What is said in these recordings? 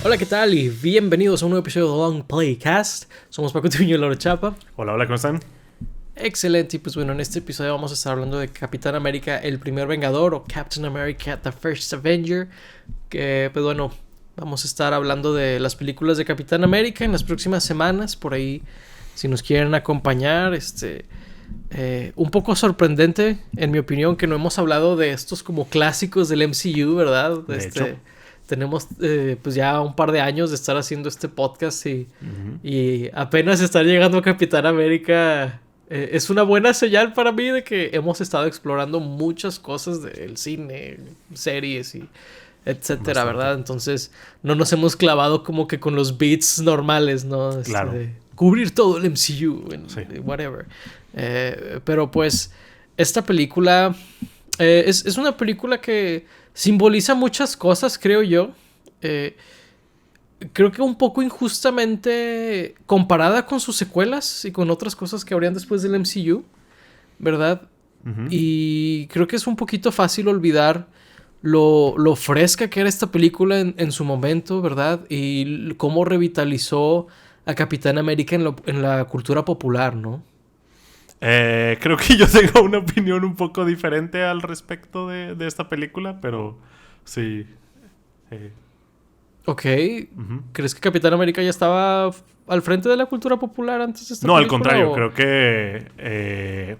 Hola, ¿qué tal? Y bienvenidos a un nuevo episodio de Long Playcast. Somos Paco Tuño y Laura Chapa. Hola, hola, ¿cómo están? Excelente, y pues bueno, en este episodio vamos a estar hablando de Capitán América, el primer Vengador, o Captain America, the First Avenger. Que pues bueno, vamos a estar hablando de las películas de Capitán América en las próximas semanas. Por ahí, si nos quieren acompañar, un poco sorprendente, en mi opinión, que no hemos hablado de estos como clásicos del MCU, ¿verdad? De hecho. Tenemos pues ya un par de años de estar haciendo este podcast y apenas estar llegando a Capitán América es una buena señal para mí de que hemos estado explorando muchas cosas del cine, series y etcétera, Bastante. ¿verdad? Entonces no nos hemos clavado como que con los beats normales, ¿no? Claro. De cubrir todo el MCU, Sí. whatever. Pero pues esta película es una película que simboliza muchas cosas, creo yo. Creo que un poco injustamente comparada con sus secuelas y con otras cosas que habrían después del MCU, ¿verdad? Uh-huh. Y creo que es un poquito fácil olvidar lo fresca que era esta película en su momento, ¿verdad? Y cómo revitalizó a Capitán América en la cultura popular, ¿no? Creo que yo tengo una opinión un poco diferente al respecto de esta película, pero sí. Ok. Uh-huh. ¿Crees que Capitán América ya estaba al frente de la cultura popular antes de esta No, al película? contrario, ¿O? creo que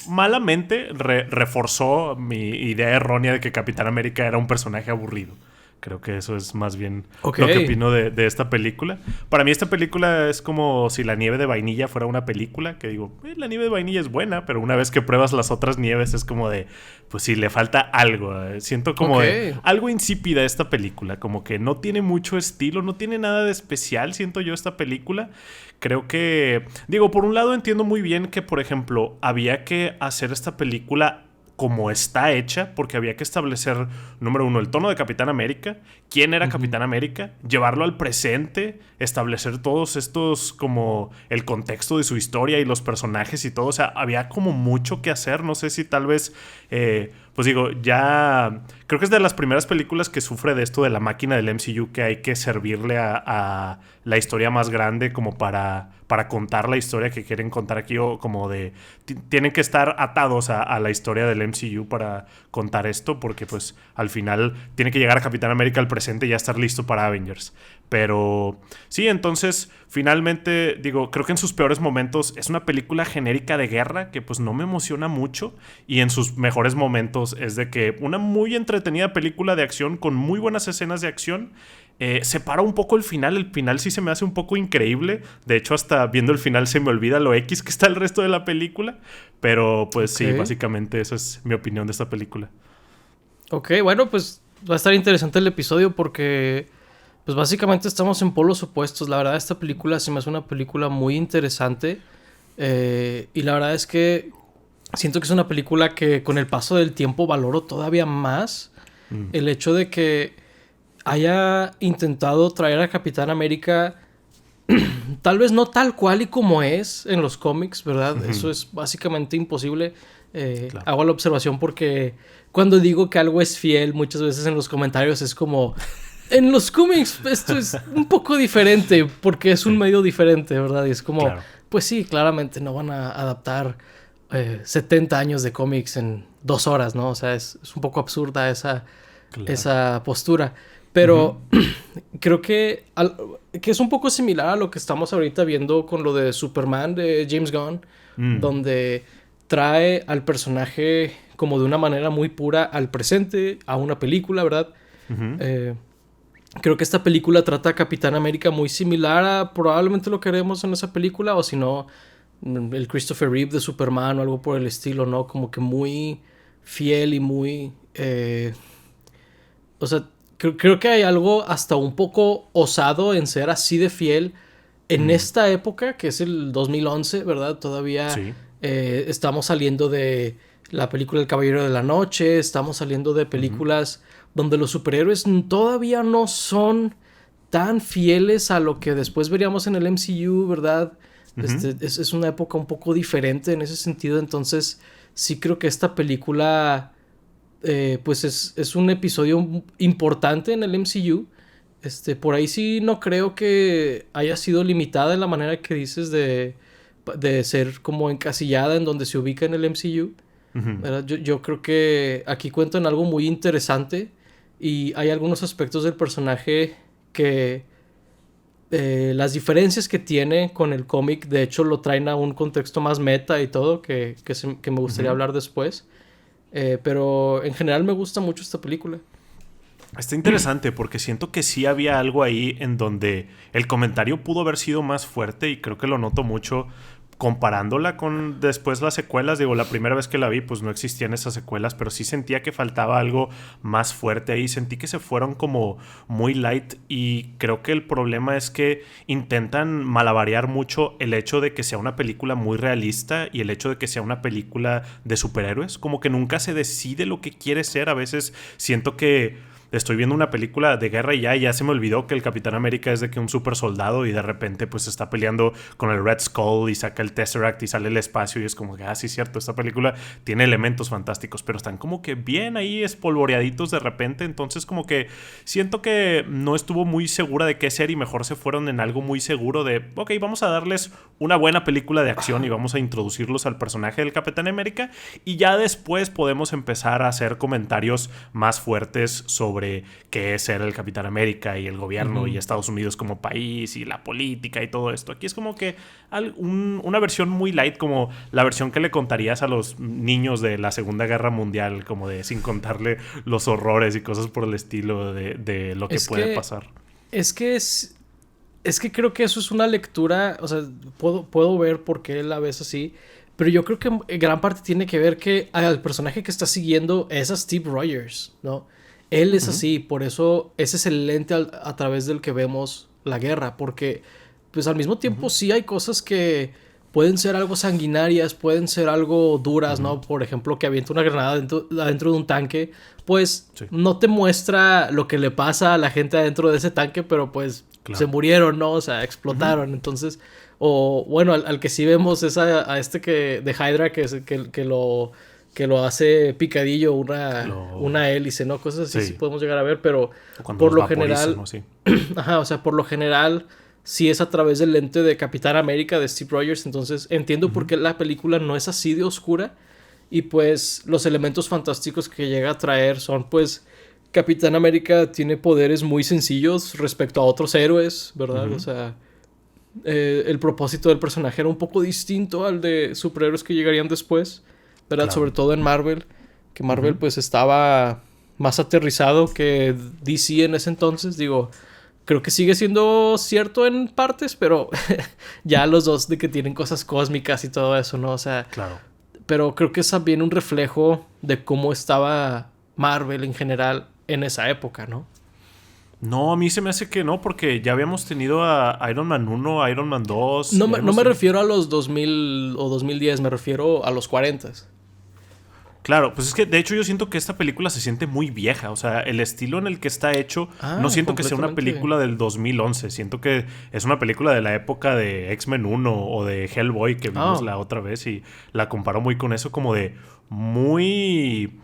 malamente reforzó mi idea errónea de que Capitán América era un personaje aburrido. Creo que eso es más bien Ok. lo que opino de esta película. Para mí esta película es como si la nieve de vainilla fuera una película, que digo, la nieve de vainilla es buena, pero una vez que pruebas las otras nieves es como de, pues sí, le falta algo. Siento como de algo insípida esta película, como que no tiene mucho estilo, no tiene nada de especial, siento yo, esta película. Creo que, digo, por un lado entiendo muy bien que, por ejemplo, había que hacer esta película como está hecha, porque había que establecer, número uno, el tono de Capitán América, quién era Capitán América, llevarlo al presente, establecer todos estos, como el contexto de su historia y los personajes y todo. O sea, había como mucho que hacer. No sé si tal vez, pues digo, ya creo que es de las primeras películas que sufre de esto de la máquina del MCU, que hay que servirle a la historia más grande como para contar la historia que quieren contar aquí, o como de tienen que estar atados a la historia del MCU para contar esto, porque pues al final tiene que llegar a Capitán América al presente y ya estar listo para Avengers. Pero sí, entonces finalmente digo, creo que en sus peores momentos es una película genérica de guerra que pues no me emociona mucho, y en sus mejores momentos es de que una muy entretenida película de acción con muy buenas escenas de acción. Separa un poco el final sí se me hace un poco increíble. De hecho, hasta viendo el final se me olvida lo X que está el resto de la película. Pero pues sí, básicamente esa es mi opinión de esta película. Ok, bueno, pues va a estar interesante el episodio porque pues básicamente estamos en polos opuestos. La verdad, esta película se me hace una película muy interesante. Y la verdad es que siento que es una película que con el paso del tiempo valoro todavía más. El hecho de que haya intentado traer a Capitán América tal vez no tal cual y como es en los cómics, ¿verdad? Uh-huh. Eso es básicamente imposible. Claro. Hago la observación porque cuando digo que algo es fiel, muchas veces en los comentarios es como, en los cómics esto es un poco diferente porque es un medio diferente, ¿verdad? Y es como, Claro. pues sí, claramente no van a adaptar 70 años de cómics en 2 horas, ¿no? O sea, es un poco absurda esa postura. Pero creo que es un poco similar a lo que estamos ahorita viendo con lo de Superman de James Gunn, donde trae al personaje como de una manera muy pura al presente, a una película, ¿verdad? Creo que esta película trata a Capitán América muy similar a probablemente lo que haremos en esa película, o si no, el Christopher Reeve de Superman o algo por el estilo, ¿no? Como que muy fiel y muy... o sea, creo que hay algo hasta un poco osado en ser así de fiel en esta época, que es el 2011, ¿verdad? Todavía Sí. Estamos saliendo de la película El Caballero de la Noche, estamos saliendo de películas donde los superhéroes todavía no son tan fieles a lo que después veríamos en el MCU, ¿verdad? Es una época un poco diferente en ese sentido, entonces sí creo que esta película pues es un episodio importante en el MCU. Por ahí sí no creo que haya sido limitada en la manera que dices de ser como encasillada en donde se ubica en el MCU. ¿Verdad? Yo creo que aquí cuentan algo muy interesante y hay algunos aspectos del personaje que las diferencias que tiene con el cómic de hecho lo traen a un contexto más meta y todo que me gustaría hablar después. Pero en general me gusta mucho esta película. Está interesante porque siento que sí había algo ahí en donde el comentario pudo haber sido más fuerte y creo que lo noto mucho comparándola con después las secuelas. Digo, la primera vez que la vi pues no existían esas secuelas, pero sí sentía que faltaba algo más fuerte ahí. Sentí que se fueron como muy light y creo que el problema es que intentan malabarear mucho el hecho de que sea una película muy realista y el hecho de que sea una película de superhéroes. Como que nunca se decide lo que quiere ser. A veces siento que estoy viendo una película de guerra y ya se me olvidó que el Capitán América es de que un super soldado y de repente pues está peleando con el Red Skull y saca el Tesseract y sale el espacio y es como que, sí, cierto, esta película tiene elementos fantásticos, pero están como que bien ahí espolvoreaditos de repente, entonces como que siento que no estuvo muy segura de qué ser y mejor se fueron en algo muy seguro de, ok, vamos a darles una buena película de acción y vamos a introducirlos al personaje del Capitán América y ya después podemos empezar a hacer comentarios más fuertes sobre qué es ser el Capitán América y el gobierno y Estados Unidos como país y la política y todo esto. Aquí es como que una versión muy light, como la versión que le contarías a los niños de la Segunda Guerra Mundial, como de sin contarle los horrores y cosas por el estilo de lo que puede pasar. Es que creo que eso es una lectura, o sea, puedo ver por qué la ves así, pero yo creo que en gran parte tiene que ver que al personaje que está siguiendo es a Steve Rogers, ¿no? Él es así, por eso ese es el lente a través del que vemos la guerra, porque pues al mismo tiempo sí hay cosas que pueden ser algo sanguinarias, pueden ser algo duras, ¿no? Por ejemplo, que avienta una granada adentro de un tanque, pues no te muestra lo que le pasa a la gente adentro de ese tanque, pero pues se murieron, ¿no? O sea, explotaron, entonces, o bueno, al que sí vemos es a este de Hydra que lo hace picadillo una hélice, ¿no? Cosas así sí podemos llegar a ver, pero por lo general... ¿no? Sí. Ajá, o sea, por lo general sí es a través del lente de Capitán América de Steve Rogers, entonces entiendo por qué la película no es así de oscura y pues los elementos fantásticos que llega a traer son pues Capitán América tiene poderes muy sencillos respecto a otros héroes, ¿verdad? O sea, el propósito del personaje era un poco distinto al de superhéroes que llegarían después, ¿verdad? Claro. Sobre todo en Marvel, que Marvel pues estaba más aterrizado que DC en ese entonces. Digo, creo que sigue siendo cierto en partes, pero ya los dos de que tienen cosas cósmicas y todo eso, ¿no? O sea, claro. Pero creo que es también un reflejo de cómo estaba Marvel en general en esa época, ¿no? No, a mí se me hace que no, porque ya habíamos tenido a Iron Man 1, Iron Man 2... No me refiero a los 2000 o 2010, me refiero a los 40. Claro, pues es que de hecho yo siento que esta película se siente muy vieja. O sea, el estilo en el que está hecho, no siento que sea una película del 2011. Siento que es una película de la época de X-Men 1 o de Hellboy que vimos la otra vez y la comparo muy con eso, como de muy...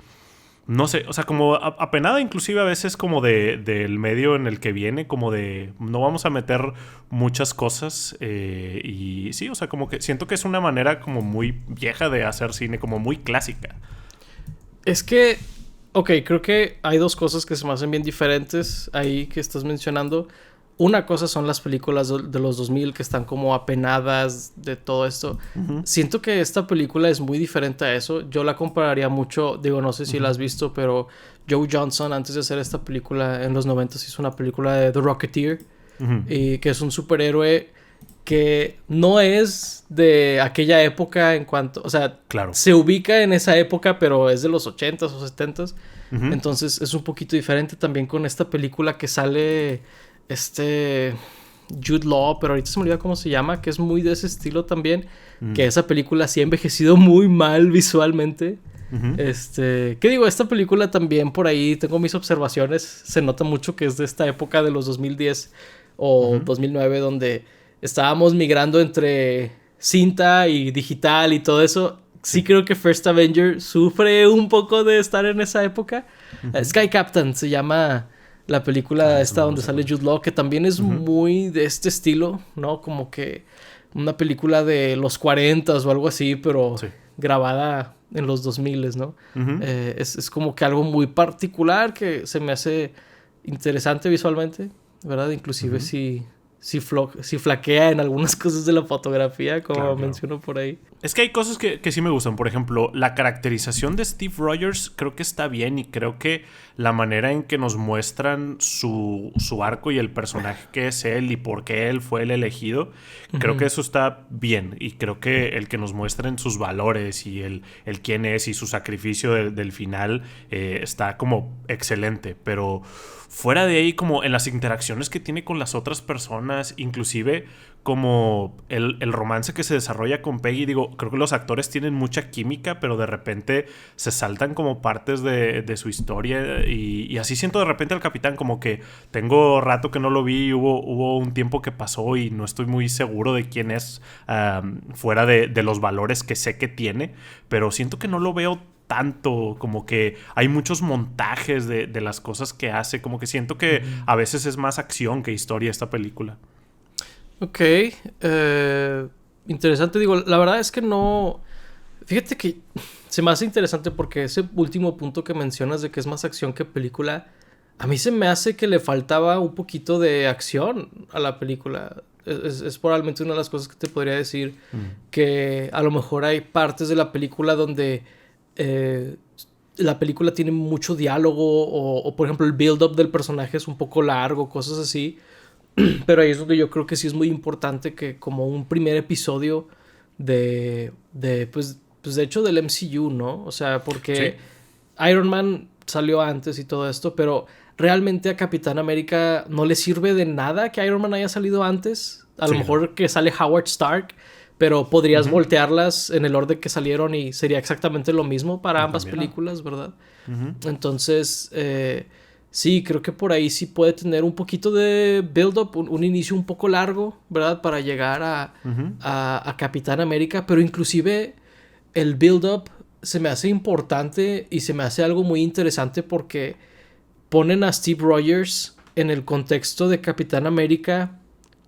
No sé, o sea, como apenada inclusive a veces como del medio en el que viene, como de no vamos a meter muchas cosas y sí, o sea, como que siento que es una manera como muy vieja de hacer cine, como muy clásica. Es que, creo que hay dos cosas que se me hacen bien diferentes ahí que estás mencionando. Una cosa son las películas de los 2000 que están como apenadas de todo esto. Siento que esta película es muy diferente a eso. Yo la compararía mucho, digo, no sé si la has visto, pero Joe Johnston antes de hacer esta película en los 90 hizo una película de The Rocketeer, y que es un superhéroe que no es de aquella época en cuanto... O sea, se ubica en esa época, pero es de los 80s o 70s. Entonces es un poquito diferente también con esta película que sale... Jude Law, pero ahorita se me olvida cómo se llama, que es muy de ese estilo también, que esa película sí ha envejecido muy mal visualmente. ¿Qué digo? Esta película también por ahí tengo mis observaciones, se nota mucho que es de esta época de los 2010 o 2009 donde estábamos migrando entre cinta y digital y todo eso. Sí creo que First Avenger sufre un poco de estar en esa época. Sky Captain se llama La película Ah, eso esta no lo donde sé sale cuál es. Jude Law, que también es Ujú. muy de este estilo, ¿no? Como que una película de los 40 o algo así, pero Sí. grabada en los 2000, ¿no? Ujú. Es como que algo muy particular que se me hace interesante visualmente, ¿verdad? Inclusive Ujú. si flaquea en algunas cosas de la fotografía, como Claro, claro. menciono por ahí. Es que hay cosas que sí me gustan. Por ejemplo, la caracterización de Steve Rogers creo que está bien y creo que la manera en que nos muestran su arco y el personaje que es él y por qué él fue el elegido, creo que Ujú. eso está bien. Y creo que el que nos muestren sus valores y el quién es y su sacrificio del final está como excelente. Pero fuera de ahí, como en las interacciones que tiene con las otras personas, inclusive como el romance que se desarrolla con Peggy, digo, creo que los actores tienen mucha química, pero de repente se saltan como partes de su historia y así siento de repente al capitán como que tengo rato que no lo vi, hubo un tiempo que pasó y no estoy muy seguro de quién es fuera de los valores que sé que tiene, pero siento que no lo veo tanto, como que hay muchos montajes de las cosas que hace, como que siento que Ujú. a veces es más acción que historia esta película. Ok, interesante. Digo, la verdad es que no. Fíjate que se me hace interesante porque ese último punto que mencionas de que es más acción que película, a mí se me hace que le faltaba un poquito de acción a la película. Es probablemente una de las cosas que te podría decir Mm. que a lo mejor hay partes de la película donde eh, la película tiene mucho diálogo o por ejemplo el build-up del personaje es un poco largo, cosas así. Pero ahí es donde yo creo que sí es muy importante que como un primer episodio pues de hecho del MCU, ¿no? O sea, porque Sí. Iron Man salió antes y todo esto, pero realmente a Capitán América no le sirve de nada que Iron Man haya salido antes. A lo Sí, no. mejor que sale Howard Stark, pero podrías Ujú. voltearlas en el orden que salieron y sería exactamente lo mismo para Y ambas cambiará. películas, ¿verdad? Ujú. Entonces, sí, creo que por ahí sí puede tener un poquito de build-up, un inicio un poco largo, ¿verdad? Para llegar Ujú. a Capitán América, pero inclusive el build-up se me hace importante y se me hace algo muy interesante porque ponen a Steve Rogers en el contexto de Capitán América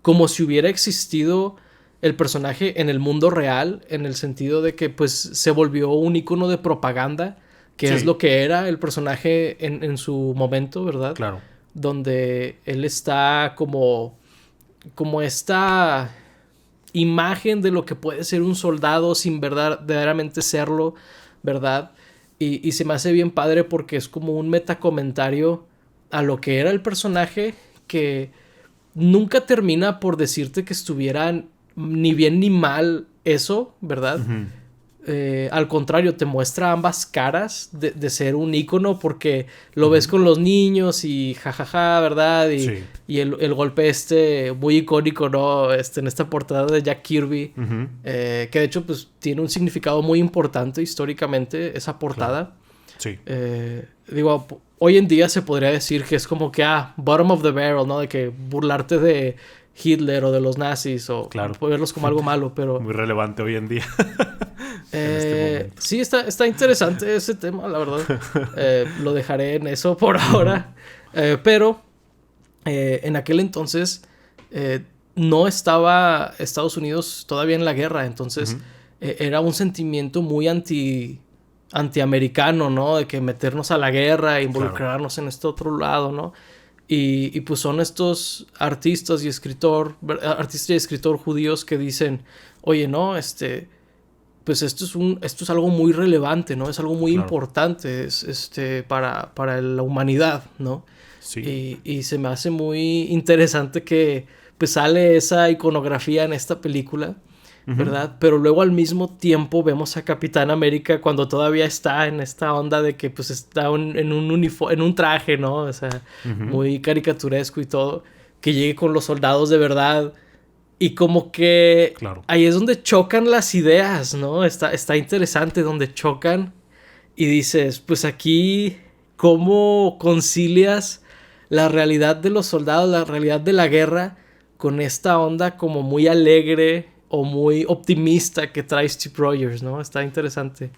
como si hubiera existido el personaje en el mundo real, en el sentido de que pues se volvió un icono de propaganda, que es lo Sí, que era el personaje en su momento, ¿verdad? claro. Donde él está como esta imagen de lo que puede ser un soldado sin verdaderamente serlo, ¿verdad? Y se me hace bien padre porque es como un metacomentario a lo que era el personaje que nunca termina por decirte que estuvieran ni bien ni mal eso, ¿verdad? Ujú. Al contrario, te muestra ambas caras de ser un ícono porque lo ves Ujú. con los niños y jajaja, ¿verdad? Sí. Y el golpe muy icónico, ¿no? En esta portada de Jack Kirby, Ujú. que de hecho pues tiene un significado muy importante históricamente esa Claro. portada. Sí. Digo, hoy en día se podría decir que es como que, bottom of the barrel, ¿no? De que burlarte de Hitler o de los nazis o Claro. verlos como algo malo, pero Muy relevante hoy en día. En este momento. sí, está interesante ese tema, la verdad. Lo dejaré en eso por Ujú. ahora. Pero en aquel entonces no estaba Estados Unidos todavía en la guerra, entonces Ujú. era un sentimiento muy antiamericano, ¿no? De que meternos a la guerra, Claro. involucrarnos en este otro lado, ¿no? Y pues son estos artistas y escritor judíos que dicen, oye, no, pues esto es algo muy relevante, ¿no? Es algo muy Claro. importante, para la humanidad, ¿no? Sí. Y se me hace muy interesante que pues sale esa iconografía en esta película, Ujú. ¿verdad? Pero luego al mismo tiempo vemos a Capitán América cuando todavía está en esta onda de que pues está en un traje, ¿no? O sea, Ujú. muy caricaturesco y todo, que llegue con los soldados de verdad y como que Claro. ahí es donde chocan las ideas, ¿no? Está interesante donde chocan y dices, pues aquí, ¿cómo concilias la realidad de los soldados, la realidad de la guerra, con esta onda como muy alegre o muy optimista que trae Steve Rogers, ¿no? Está interesante.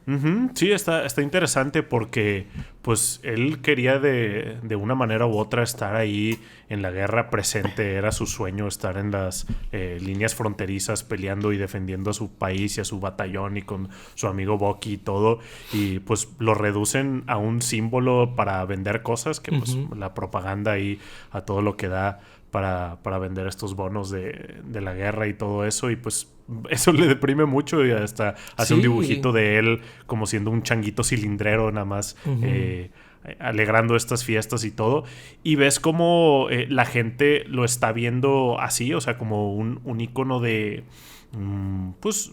Ujú. Sí, está interesante porque pues él quería de una manera u otra estar ahí en la guerra presente, era su sueño estar en las líneas fronterizas peleando y defendiendo a su país y a su batallón y con su amigo Bucky y todo, y pues lo reducen a un símbolo para vender cosas, que pues Ujú. la propaganda ahí a todo lo que da para vender estos bonos de la guerra y todo eso, y pues eso le deprime mucho y hasta hace un Sí. dibujito de él como siendo un changuito cilindrero nada más, Ujú. alegrando estas fiestas y todo, y ves como la gente lo está viendo así, o sea, como un icono de pues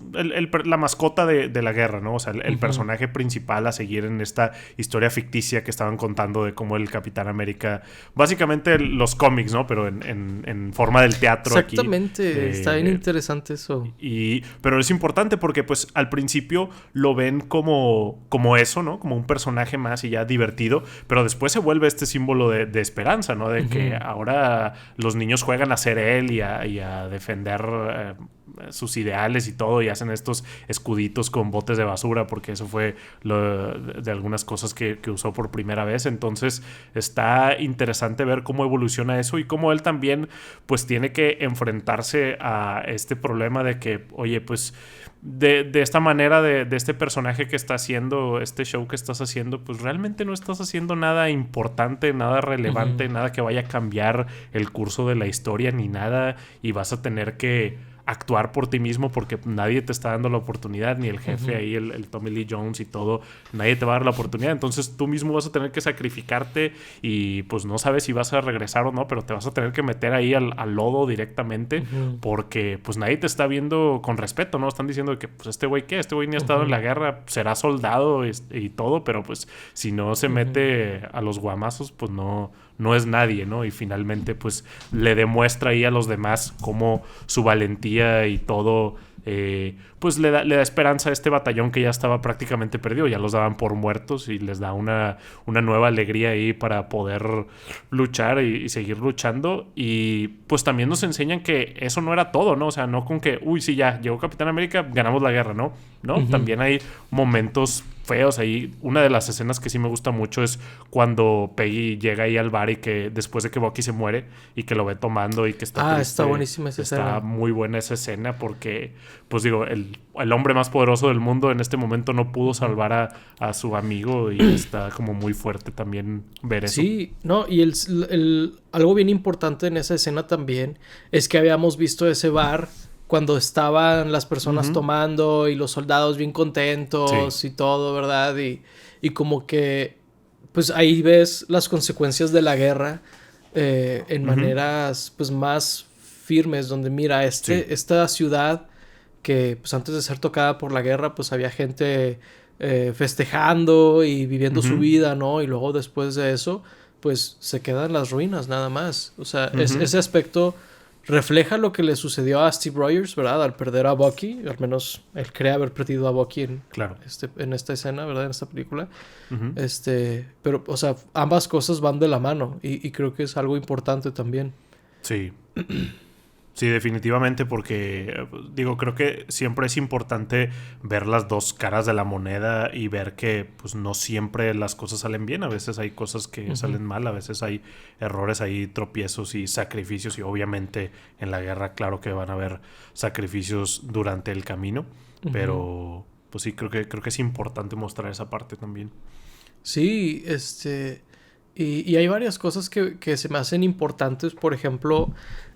la mascota de la guerra, ¿no? O sea, el Ujú. personaje principal a seguir en esta historia ficticia que estaban contando de cómo el Capitán América, básicamente los cómics, ¿no? Pero en forma del teatro aquí. Exactamente, está bien interesante eso. Pero es importante porque pues al principio lo ven como eso, ¿no? Como un personaje más y ya divertido, pero después se vuelve este símbolo de esperanza, ¿no? De que Ujú. ahora los niños juegan a ser él y a defender sus ideales y todo, y hacen estos escuditos con botes de basura, porque eso fue de algunas cosas que usó por primera vez. Entonces está interesante ver cómo evoluciona eso y cómo él también pues tiene que enfrentarse a este problema de que, oye, pues de esta manera de este personaje que está haciendo, este show que estás haciendo, pues realmente no estás haciendo nada importante, nada relevante, Ujú. nada que vaya a cambiar el curso de la historia ni nada, y vas a tener que actuar por ti mismo porque nadie te está dando la oportunidad, ni el jefe Ujú. ahí, el Tommy Lee Jones y todo, nadie te va a dar la oportunidad, entonces tú mismo vas a tener que sacrificarte y pues no sabes si vas a regresar o no, pero te vas a tener que meter ahí al lodo directamente Ujú. porque pues nadie te está viendo con respeto, ¿no? Están diciendo que pues este güey, ¿qué? Este güey ni ha estado en Ujú. la guerra, será soldado y todo, pero pues si no se Ujú. mete a los guamazos, pues no es nadie, ¿no? Y finalmente pues le demuestra ahí a los demás cómo su valentía y todo, pues le da esperanza a este batallón que ya estaba prácticamente perdido, ya los daban por muertos y les da una nueva alegría ahí para poder luchar y seguir luchando. Y pues también nos enseñan que eso no era todo, ¿no? O sea, no con que, uy, sí, ya llegó Capitán América, ganamos la guerra, ¿no? No, Ujú. también hay momentos feos ahí. Una de las escenas que sí me gusta mucho es cuando Peggy llega ahí al bar y que después de que Bucky se muere y que lo ve tomando y que está Ah, está triste, buenísima esa está escena. muy buena esa escena porque, pues digo, el hombre más poderoso del mundo en este momento no pudo Ujú. salvar a su amigo y está como muy fuerte también ver eso. Sí, no, y algo bien importante en esa escena también es que habíamos visto ese bar cuando estaban las personas Ujú. tomando y los soldados bien Sí. contentos y todo, ¿verdad? Y como que, pues ahí ves las consecuencias de la guerra en Ujú. maneras, pues más firmes, donde mira, Sí. esta ciudad que, pues antes de ser tocada por la guerra, pues había gente festejando y viviendo su Ujú. vida, ¿no? Y luego después de eso, pues se quedan las ruinas nada más. O sea, Ujú. ese aspecto refleja lo que le sucedió a Steve Rogers, ¿verdad? Al perder a Bucky, al menos él cree haber perdido a Bucky Claro. en esta escena, ¿verdad? En esta película. Ujú. Pero, o sea, ambas cosas van de la mano y creo que es algo importante también. Sí. Sí, definitivamente, porque digo, creo que siempre es importante ver las dos caras de la moneda y ver que pues no siempre las cosas salen bien, a veces hay cosas que Ujú. salen mal, a veces hay errores, hay tropiezos y sacrificios, y obviamente en la guerra claro que van a haber sacrificios durante el camino, Ujú. pero pues sí, creo que es importante mostrar esa parte también. Sí, y hay varias cosas que se me hacen importantes. Por ejemplo,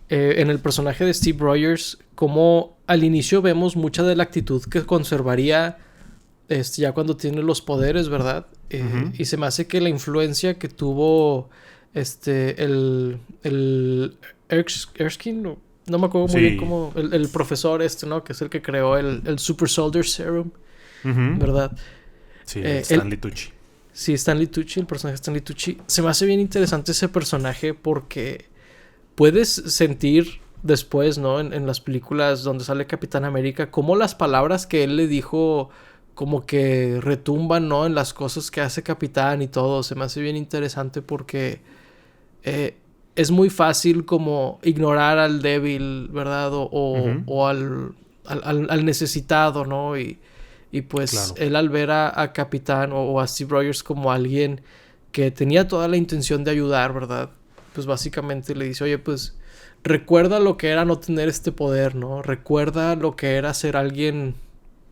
en el personaje de Steve Rogers, como al inicio vemos mucha de la actitud que conservaría ya cuando tiene los poderes, ¿verdad? Ujú. Y se me hace que la influencia que tuvo el Erskine, no me acuerdo muy bien Sí. cómo, el profesor ¿no? Que es el que creó el Super Soldier Serum, Ujú. ¿verdad? Sí, el Él, Stanley Tucci. sí, Stanley Tucci, el personaje de Stanley Tucci. Se me hace bien interesante ese personaje porque puedes sentir después, ¿no? En las películas donde sale Capitán América, cómo las palabras que él le dijo como que retumban, ¿no? En las cosas que hace Capitán y todo. Se me hace bien interesante porque eh, es muy fácil como ignorar al débil, ¿verdad? Ujú. O al necesitado, ¿no? Y pues Claro. él al ver a Capitán o a Steve Rogers como alguien que tenía toda la intención de ayudar, ¿verdad? Pues básicamente le dice, oye, pues recuerda lo que era no tener este poder, ¿no? Recuerda lo que era ser alguien,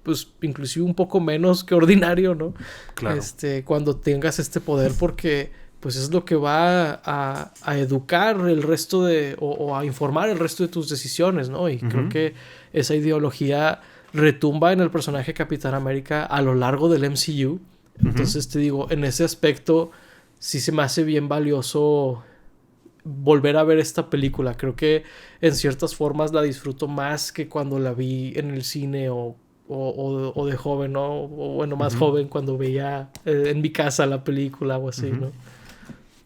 pues inclusive un poco menos que ordinario, ¿no? Claro. Cuando tengas este poder, porque pues es lo que va a educar el resto o a informar el resto de tus decisiones, ¿no? Y creo que esa ideología retumba en el personaje Capitán América a lo largo del MCU. Entonces te digo, en ese aspecto sí se me hace bien valioso volver a ver esta película. Creo que en ciertas formas la disfruto más que cuando la vi en el cine o de joven, ¿no? O bueno, más joven cuando veía en mi casa la película o así, ¿no?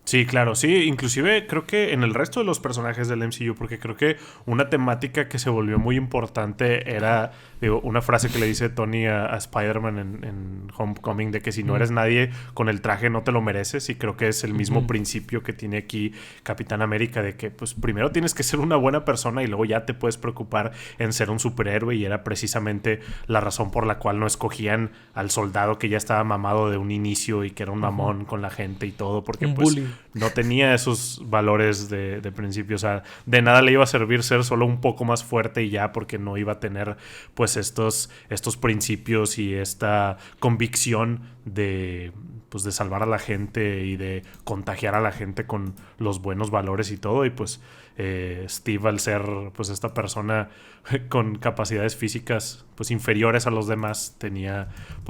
Sí, claro, sí, inclusive creo que en el resto de los personajes del MCU, porque creo que una temática que se volvió muy importante era, digo, una frase que le dice Tony a Spider-Man en Homecoming, de que si no eres nadie con el traje no te lo mereces, y creo que es el mismo principio que tiene aquí Capitán América, de que pues primero tienes que ser una buena persona y luego ya te puedes preocupar en ser un superhéroe, y era precisamente la razón por la cual no escogían al soldado que ya estaba mamado de un inicio y que era un mamón con la gente y todo, porque Un pues bully. no tenía esos valores de principio. O sea, de nada le iba a servir ser solo un poco más fuerte y ya, porque no iba a tener pues estos principios y esta convicción de pues de salvar a la gente y de contagiar a la gente con los buenos valores y todo. Y pues Steve, al ser pues esta persona con capacidades físicas pues inferiores a los demás,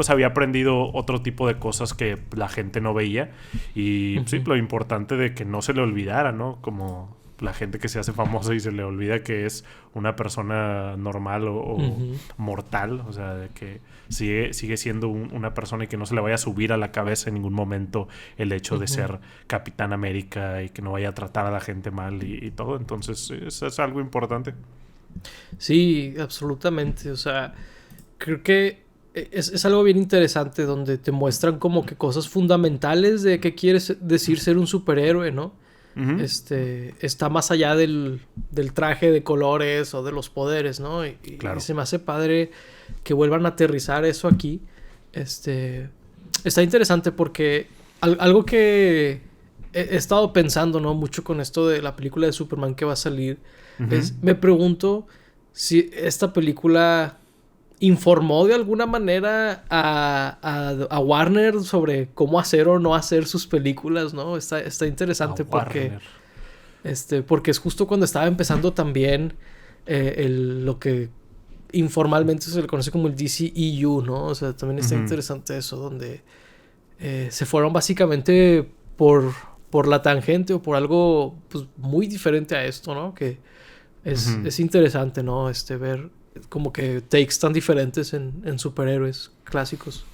había aprendido otro tipo de cosas que la gente no veía. Y sí, lo importante de que no se le olvidara, ¿no? Como la gente que se hace famosa y se le olvida que es una persona normal o mortal, o sea, de que sigue siendo una persona y que no se le vaya a subir a la cabeza en ningún momento el hecho de ser Capitán América y que no vaya a tratar a la gente mal y todo. Entonces, eso es algo importante. Sí, absolutamente. O sea, creo que es algo bien interesante donde te muestran como que cosas fundamentales de qué quiere decir ser un superhéroe, ¿no? Está más allá del traje de colores o de los poderes, ¿no? Claro. Y se me hace padre que vuelvan a aterrizar eso aquí. Está interesante porque algo que he estado pensando, ¿no? Mucho con esto de la película de Superman que va a salir. Me pregunto si esta película informó de alguna manera a Warner sobre cómo hacer o no hacer sus películas, ¿no? Está interesante porque es justo cuando estaba empezando también lo que informalmente se le conoce como el DCEU, ¿no? O sea, también está interesante eso, donde se fueron básicamente por la tangente o por algo pues, muy diferente a esto, ¿no? Que es interesante, ¿no? Ver como que takes tan diferentes en superhéroes clásicos.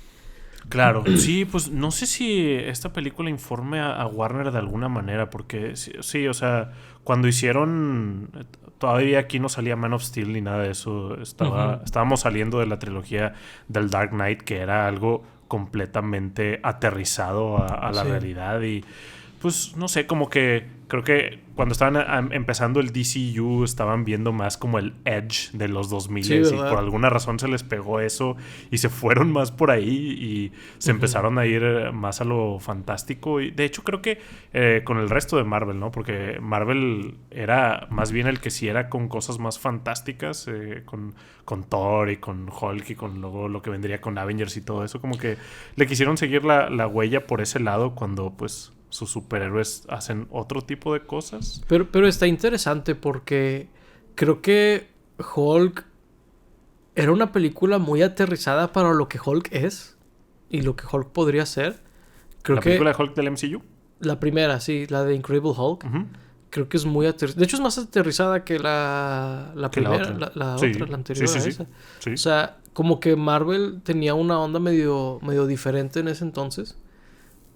Claro, sí, pues no sé si esta película informe a Warner de alguna manera, porque sí, o sea, cuando hicieron, todavía aquí no salía Man of Steel ni nada de eso, estábamos saliendo de la trilogía del Dark Knight, que era algo completamente aterrizado a la realidad. Y pues no sé, como que creo que cuando estaban empezando el DCU estaban viendo más como el edge de los 2000 y por alguna razón se les pegó eso y se fueron más por ahí y se empezaron a ir más a lo fantástico. Y de hecho creo que con el resto de Marvel, ¿no? Porque Marvel era más bien el que sí era con cosas más fantásticas, con Thor y con Hulk y con luego lo que vendría con Avengers y todo eso. Como que le quisieron seguir la huella por ese lado cuando pues sus superhéroes hacen otro tipo de cosas. Pero está interesante porque creo que Hulk era una película muy aterrizada para lo que Hulk es y lo que Hulk podría ser. ¿La película de Hulk del MCU? La primera, sí, la de Incredible Hulk. Creo que es muy aterrizada. De hecho, es más aterrizada que la primera, la otra, la anterior a esa. Sí. O sea, como que Marvel tenía una onda medio diferente en ese entonces,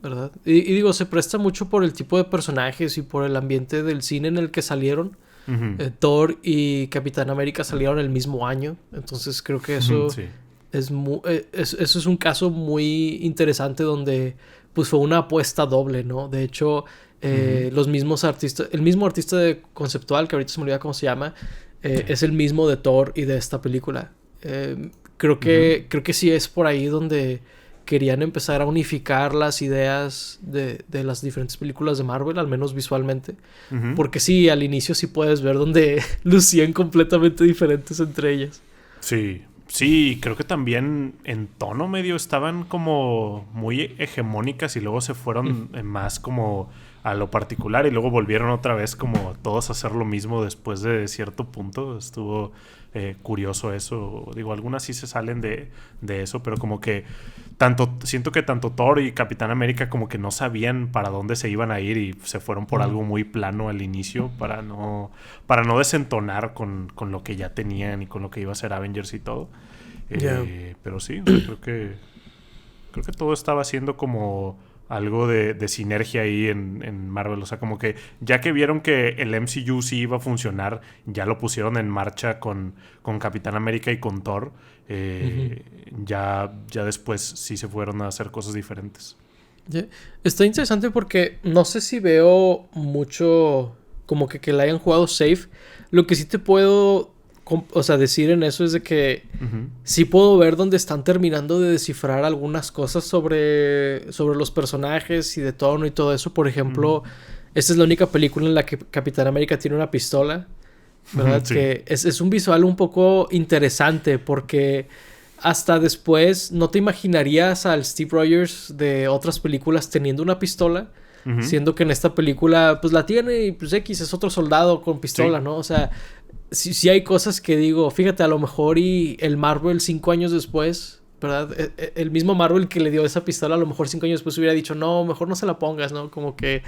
¿verdad? Y digo, se presta mucho por el tipo de personajes y por el ambiente del cine en el que salieron. Thor y Capitán América salieron el mismo año. Entonces creo que eso eso es un caso muy interesante donde pues fue una apuesta doble, ¿no? De hecho, los mismos artistas, el mismo artista de conceptual, que ahorita se me olvida cómo se llama, es el mismo de Thor y de esta película. creo que sí es por ahí donde querían empezar a unificar las ideas de las diferentes películas de Marvel, al menos visualmente. Porque sí, al inicio sí puedes ver donde lucían completamente diferentes entre ellas. Sí, sí, creo que también en tono medio estaban como muy hegemónicas y luego se fueron más como a lo particular y luego volvieron otra vez como todos a hacer lo mismo después de cierto punto. Estuvo curioso eso. Digo, algunas sí se salen de eso, pero como que siento que tanto Thor y Capitán América como que no sabían para dónde se iban a ir y se fueron por algo muy plano al inicio para no desentonar con lo que ya tenían y con lo que iba a ser Avengers y todo. Pero sí, creo que todo estaba siendo como algo de sinergia ahí en Marvel. O sea, como que ya que vieron que el MCU sí iba a funcionar, ya lo pusieron en marcha con Capitán América y con Thor. Ya después sí se fueron a hacer cosas diferentes. Está interesante porque no sé si veo mucho como que la hayan jugado safe. Lo que sí te puedo decir en eso es de que sí puedo ver donde están terminando de descifrar algunas cosas sobre los personajes y de tono y todo eso. Por ejemplo, esta es la única película en la que Capitán América tiene una pistola, ¿verdad? Sí. Que es un visual un poco interesante porque hasta después no te imaginarías al Steve Rogers de otras películas teniendo una pistola, siendo que en esta película pues la tiene y pues X es otro soldado con pistola, ¿no? O sea, sí hay cosas que digo, fíjate, a lo mejor y el Marvel 5 años después, ¿verdad? El mismo Marvel que le dio esa pistola, a lo mejor 5 años después hubiera dicho, no, mejor no se la pongas, ¿no? Como que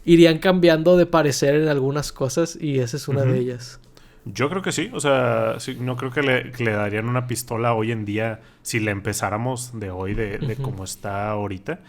irían cambiando de parecer en algunas cosas y esa es una de ellas. Yo creo que sí, o sea, sí, no creo que le darían una pistola hoy en día si le empezáramos de hoy, de cómo está ahorita.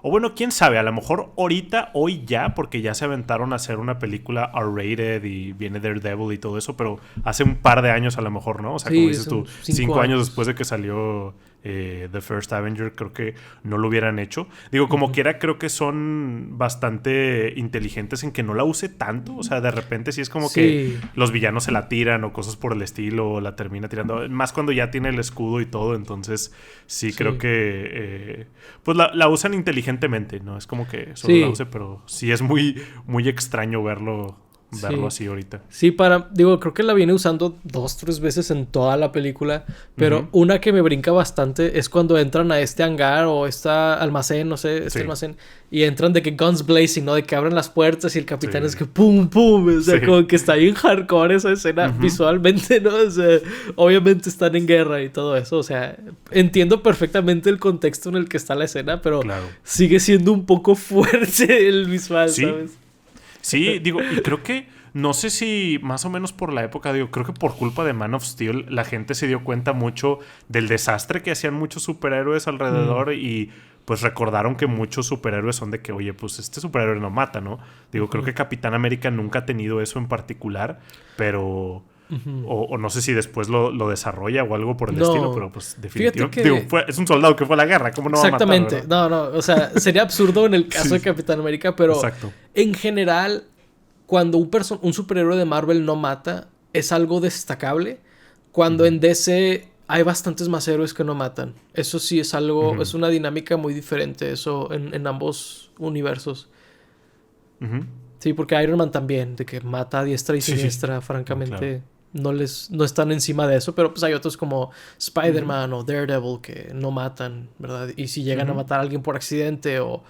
O bueno, quién sabe, a lo mejor ahorita, hoy ya, porque ya se aventaron a hacer una película R-rated y viene Daredevil y todo eso, pero hace un par de años a lo mejor, ¿no? O sea, sí, como dices tú, 5 años después de que salió The First Avenger, creo que no lo hubieran hecho. Digo, como quiera, creo que son bastante inteligentes en que no la use tanto. O sea, de repente sí es como que los villanos se la tiran o cosas por el estilo, o la termina tirando. Más cuando ya tiene el escudo y todo, entonces sí. Creo que pues la usan inteligentemente, ¿no? Es como que solo la use, pero sí es muy, muy extraño verlo así ahorita. Sí, creo que la viene usando 2-3 veces en toda la película, pero una que me brinca bastante es cuando entran a este hangar o este almacén, no sé, almacén, y entran de que guns blazing, ¿no? De que abren las puertas y el capitán es que pum, pum, o sea, como que está bien hardcore esa escena visualmente, ¿no? O sea, obviamente están en guerra y todo eso, o sea, entiendo perfectamente el contexto en el que está la escena, pero sigue siendo un poco fuerte el visual, ¿sabes? Sí, digo, y creo que, no sé si más o menos por la época, digo, creo que por culpa de Man of Steel la gente se dio cuenta mucho del desastre que hacían muchos superhéroes alrededor y pues recordaron que muchos superhéroes son de que, oye, pues este superhéroe no mata, ¿no? Digo, creo que Capitán América nunca ha tenido eso en particular, pero... O no sé si después lo desarrolla o algo por el estilo, pero pues definitivamente digo, es un soldado que fue a la guerra, ¿cómo no va a matar? Exactamente, no, o sea, sería absurdo en el caso de Capitán América, pero en general, cuando un superhéroe de Marvel no mata, es algo destacable. Cuando en DC hay bastantes más héroes que no matan, eso sí es algo, es una dinámica muy diferente, eso en ambos universos. Sí, porque Iron Man también, de que mata a diestra y siniestra, francamente... No están encima de eso, pero pues hay otros como Spider-Man o Daredevil que no matan, ¿verdad? Y si llegan a matar a alguien por accidente o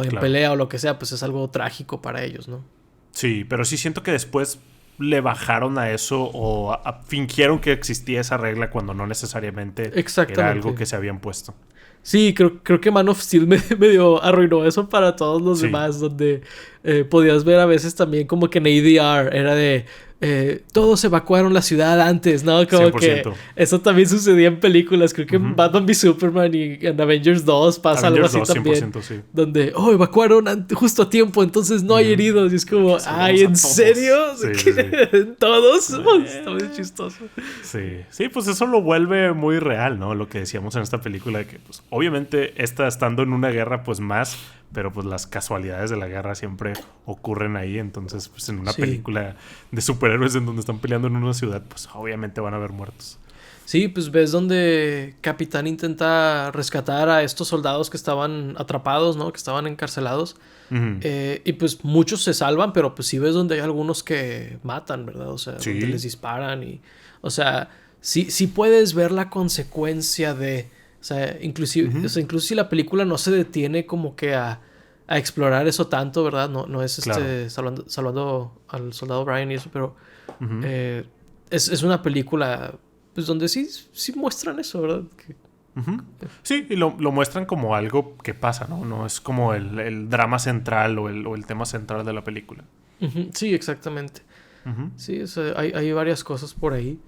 en pelea o lo que sea, pues es algo trágico para ellos, ¿no? Sí, pero sí siento que después le bajaron a eso o fingieron que existía esa regla cuando no necesariamente era algo que se habían puesto. Sí, creo que Man of Steel medio arruinó eso para todos los demás, donde podías ver a veces también como que en ADR era de... todos evacuaron la ciudad antes, ¿no? Como 100%. Que eso también sucedía en películas. Creo que en Batman v Superman y en Avengers 2 pasa Avengers algo así 2, también. 100%, sí. Donde, evacuaron justo a tiempo, entonces no hay heridos. Y es como, ay, ¿en serio? Sí. ¿Todos? Está muy chistoso. Sí, pues eso lo vuelve muy real, ¿no? Lo que decíamos en esta película, de que pues obviamente estando en una guerra, pues más... Pero pues las casualidades de la guerra siempre ocurren ahí. Entonces, pues en una película de superhéroes en donde están peleando en una ciudad, pues obviamente van a haber muertos. Sí, pues ves donde Capitán intenta rescatar a estos soldados que estaban atrapados, ¿no? Que estaban encarcelados. Ujú. Y pues muchos se salvan, pero pues sí ves donde hay algunos que matan, ¿verdad? O sea, donde les Sí. disparan y... O sea, sí puedes ver la consecuencia de... O sea, inclusive, o Ujú. sea, incluso si la película no se detiene como que a explorar eso tanto, ¿verdad? No es Claro. salvando al soldado Brian y eso, pero Ujú. eh, es una película pues donde sí muestran eso, ¿verdad? Ujú. Sí, y lo muestran como algo que pasa, ¿no? No es como el drama central o el tema central de la película. Ujú, sí, exactamente. Ujú. Sí, o sea, hay varias cosas por ahí.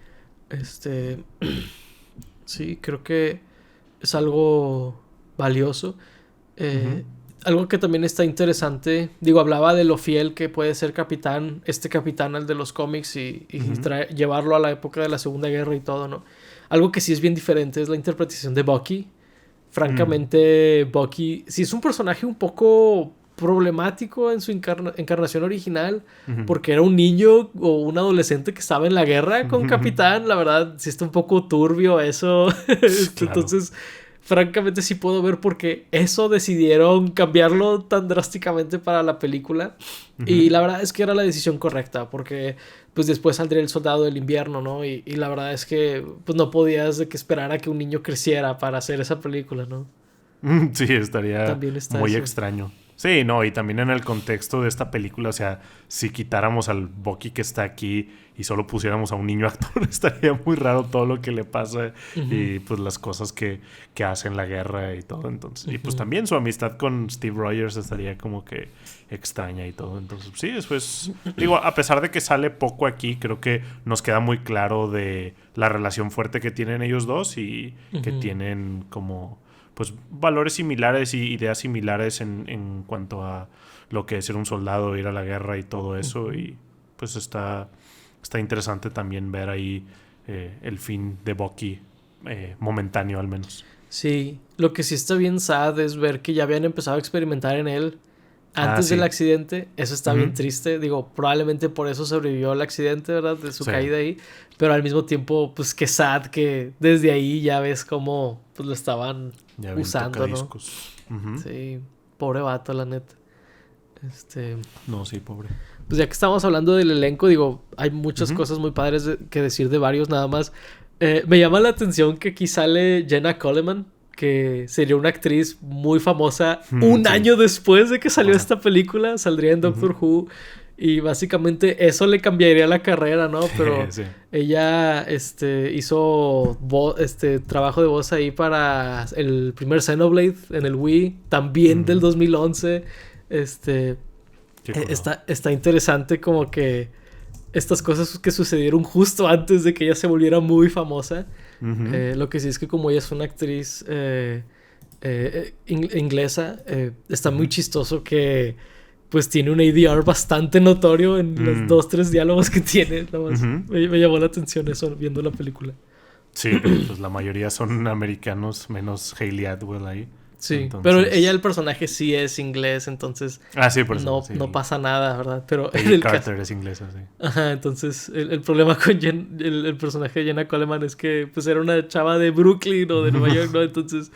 Este, sí, creo que es algo valioso. Ujú. Eh, Algo que también está interesante, digo, hablaba de lo fiel que puede ser este capitán al de los cómics y Ujú. llevarlo a la época de la Segunda Guerra y todo, ¿no? Algo que sí es bien diferente es la interpretación de Bucky. Mm. Francamente, Bucky sí es un personaje un poco problemático en su encarnación original, Ujú. porque era un niño o un adolescente que estaba en la guerra con Ujú. Capitán. La verdad, sí está un poco turbio eso. Claro. Entonces, francamente sí puedo ver por qué eso decidieron cambiarlo tan drásticamente para la película. Y Ujú. la verdad es que era la decisión correcta, porque pues después saldría el Soldado del Invierno, ¿no? Y la verdad es que pues no podías de que esperar a que un niño creciera para hacer esa película, ¿no? Sí, estaría También está muy eso. extraño. Sí, no, y también en el contexto de esta película, o sea, si quitáramos al Bucky que está aquí y solo pusiéramos a un niño actor, estaría muy raro todo lo que le pasa Ujú, y pues las cosas que hace en la guerra y todo. Entonces, y pues ujú, también su amistad con Steve Rogers estaría como que extraña y todo. Entonces, sí, después, digo, a pesar de que sale poco aquí, creo que nos queda muy claro de la relación fuerte que tienen ellos dos y que ujú, tienen como pues valores similares y ideas similares en cuanto a lo que es ser un soldado, ir a la guerra y todo eso. ujú. Y pues está interesante también ver ahí el fin de Bucky, momentáneo al menos. Sí, lo que sí está bien sad es ver que ya habían empezado a experimentar en él Ah, antes del sí. accidente. Eso está bien Ujú. triste. Digo, probablemente por eso sobrevivió al accidente, ¿verdad? De su Sí, caída ahí. Pero al mismo tiempo, pues qué sad que desde ahí ya ves cómo pues lo estaban ya bien usando, ¿no? tocadiscos. Ujú. Sí, pobre vato, la neta. Este, No, sí, pobre. pues ya que estamos hablando del elenco, digo, hay muchas Ujú. cosas muy padres que decir de varios, nada más. Me llama la atención que aquí sale Jenna Coleman, que sería una actriz muy famosa un Sí, año después de que salió bueno. esta película, saldría en Ujú. Doctor Who. Y básicamente eso le cambiaría la carrera, ¿no? Pero Sí. ella hizo trabajo de voz ahí para el primer Xenoblade en el Wii, también del Ujú. 2011. Este, Qué curado. está interesante como que estas cosas que sucedieron justo antes de que ella se volviera muy famosa. Ujú. Lo que sí es que como ella es una actriz inglesa, está muy Ujú. chistoso que pues tiene un ADR bastante notorio en los Mm. dos, tres diálogos que tiene. Nada más Ujú. me llamó la atención eso viendo la película. Sí, porque pues la mayoría son americanos, menos Hayley Atwell ahí. Sí, pero ella, Entonces. el personaje sí es inglés, entonces Ah, sí, por eso. Sí, no pasa nada, ¿verdad? Pero en Peggy el caso... Carter es inglesa, sí. Ajá, entonces el problema con el personaje de Jenna Coleman es que pues era una chava de Brooklyn o de Nueva York, ¿no? Entonces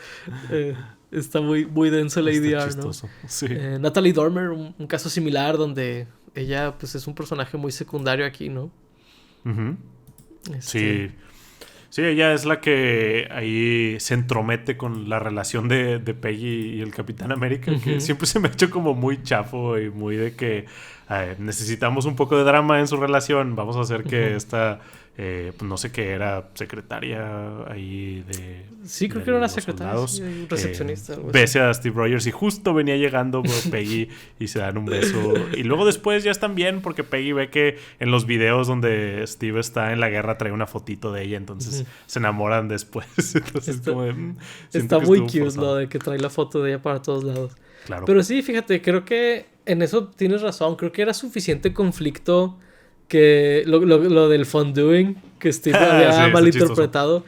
eh, está muy denso el Está ADR, ¿no? chistoso. Sí. Natalie Dormer, un caso similar donde ella pues es un personaje muy secundario aquí, ¿no? Ujú. Este... Sí. Sí, ella es la que ahí se entromete con la relación de Peggy y el Capitán América, que Ujú, siempre se me ha hecho como muy chafo y muy de que necesitamos un poco de drama en su relación. Vamos a hacer que ujú. esta, pues no sé qué era, secretaria ahí Sí, creo de que era una los secretaria, sí, soldados, un recepcionista, algo así. bese a Steve Rogers y justo venía llegando Peggy y se dan un beso. Y luego después ya están bien porque Peggy ve que en los videos donde Steve está en la guerra trae una fotito de ella, entonces Ujú. se enamoran después. Entonces Está, como de, siento está que muy estuvo cute lo forzado. de que trae la foto de ella para todos lados. Claro. Pero sí, fíjate, creo que en eso tienes razón. Creo que era suficiente conflicto que lo del fondoing que Steve Sí, había está chistoso. malinterpretado.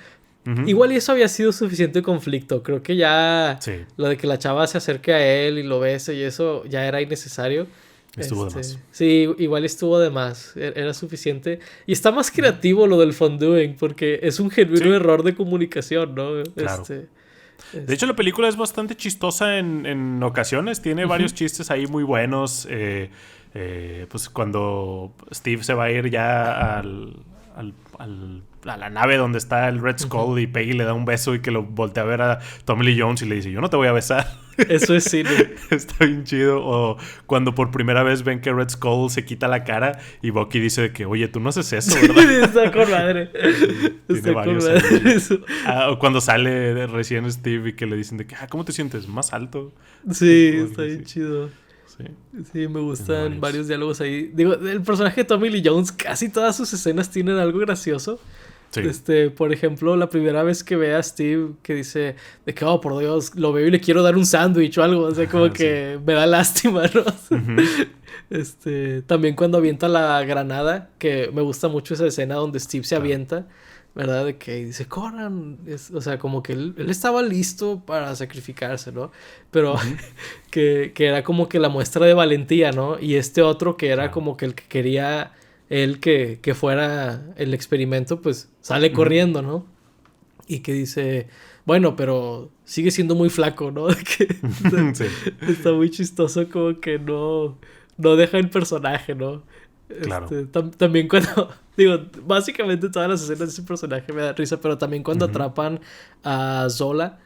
Ujú. Igual y eso había sido suficiente conflicto. Creo que ya Sí, lo de que la chava se acerque a él y lo bese y eso ya era innecesario. Estuvo de más. Sí, igual estuvo de más. Era suficiente. Y está más creativo lo del fonduing, porque es un genuino error de comunicación, ¿no? Claro. De hecho, la película es bastante chistosa en ocasiones. Tiene varios chistes ahí muy buenos. Pues cuando Steve se va a ir ya a la nave donde está el Red Skull y Peggy le da un beso y que lo voltea a ver a Tommy Lee Jones y le dice, yo no te voy a besar. Eso es cine. Está bien chido. O cuando por primera vez ven que Red Skull se quita la cara y Bucky dice que, oye, tú no haces eso, ¿verdad? Está con madre. Tiene varios eso. O cuando sale recién Steve y que le dicen de que, ¿cómo te sientes? Más alto. Sí, está bien chido. Sí. Sí, me gustan varios diálogos ahí. Digo, el personaje de Tommy Lee Jones, casi todas sus escenas tienen algo gracioso. Sí. Por ejemplo, la primera vez que ve a Steve que dice de que, oh, por Dios, lo veo y le quiero dar un sándwich o algo, o sea, como que me da lástima, ¿no? También cuando avienta la granada, que me gusta mucho esa escena donde Steve se avienta, ¿verdad? De que dice, corran, o sea, como que él estaba listo para sacrificarse, ¿no? Pero que era como que la muestra de valentía, ¿no? Y este otro que era como que el que quería él que fuera el experimento, pues sale corriendo, ¿no? Y que dice, bueno, pero sigue siendo muy flaco, ¿no? Está muy chistoso, como que no deja el personaje, ¿no? Claro. También cuando, digo, básicamente todas las escenas de ese personaje me dan risa, pero también cuando atrapan a Zola,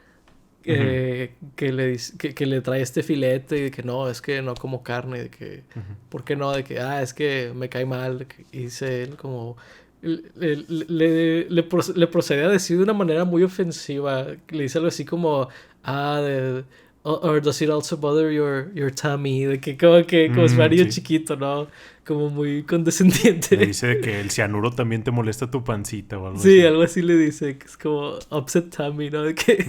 que le trae este filete y de que no, es que no como carne, de que ¿por qué no? De que es que me cae mal, y dice él como le procede a decir de una manera muy ofensiva, le dice algo así como or does it also bother your tummy, de que como es Mario chiquito, ¿no? Como muy condescendiente. Le dice que el cianuro también te molesta tu pancita o algo así. Sí, algo así le dice, que es como upset tummy, ¿no? De que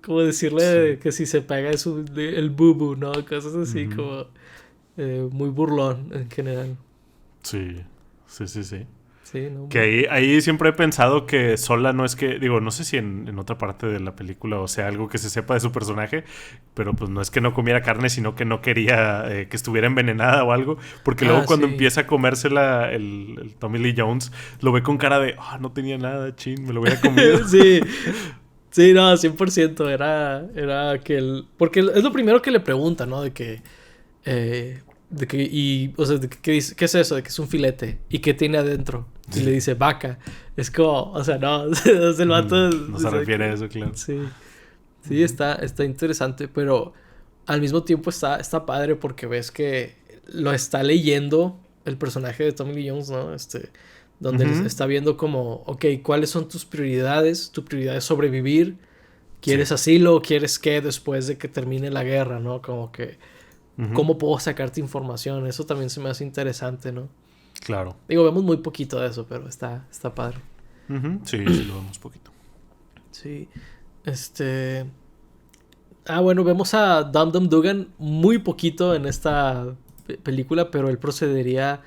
como decirle que si se pega es el bubu, ¿no? Cosas así como muy burlón en general. Sí. Sí, no, que ahí siempre he pensado que Zola no es que, digo, no sé si en otra parte de la película o sea algo que se sepa de su personaje, pero pues no es que no comiera carne, sino que no quería que estuviera envenenada o algo, porque luego cuando empieza a comérsela el Tommy Lee Jones, lo ve con cara de, no tenía nada, chin, me lo hubiera comido. Sí, no, 100% era que porque es lo primero que le pregunta, ¿no? De que o sea, ¿qué es eso? De que es un filete. ¿Y qué tiene adentro? Y le dice vaca. Es como, o sea, no. El vato, no se refiere a eso, claro. Sí, está interesante, pero al mismo tiempo está padre porque ves que lo está leyendo el personaje de Tommy Lee Jones, ¿no? Donde está viendo como, ok, ¿cuáles son tus prioridades? Tu prioridad es sobrevivir. ¿Quieres asilo o quieres qué después de que termine la guerra, ¿no? Como que ¿cómo puedo sacarte información? Eso también se me hace interesante, ¿no? Claro. Digo, vemos muy poquito de eso, pero está padre. Sí, lo vemos poquito. Sí. Bueno, vemos a Dum Dum Dugan muy poquito en esta película, pero él procedería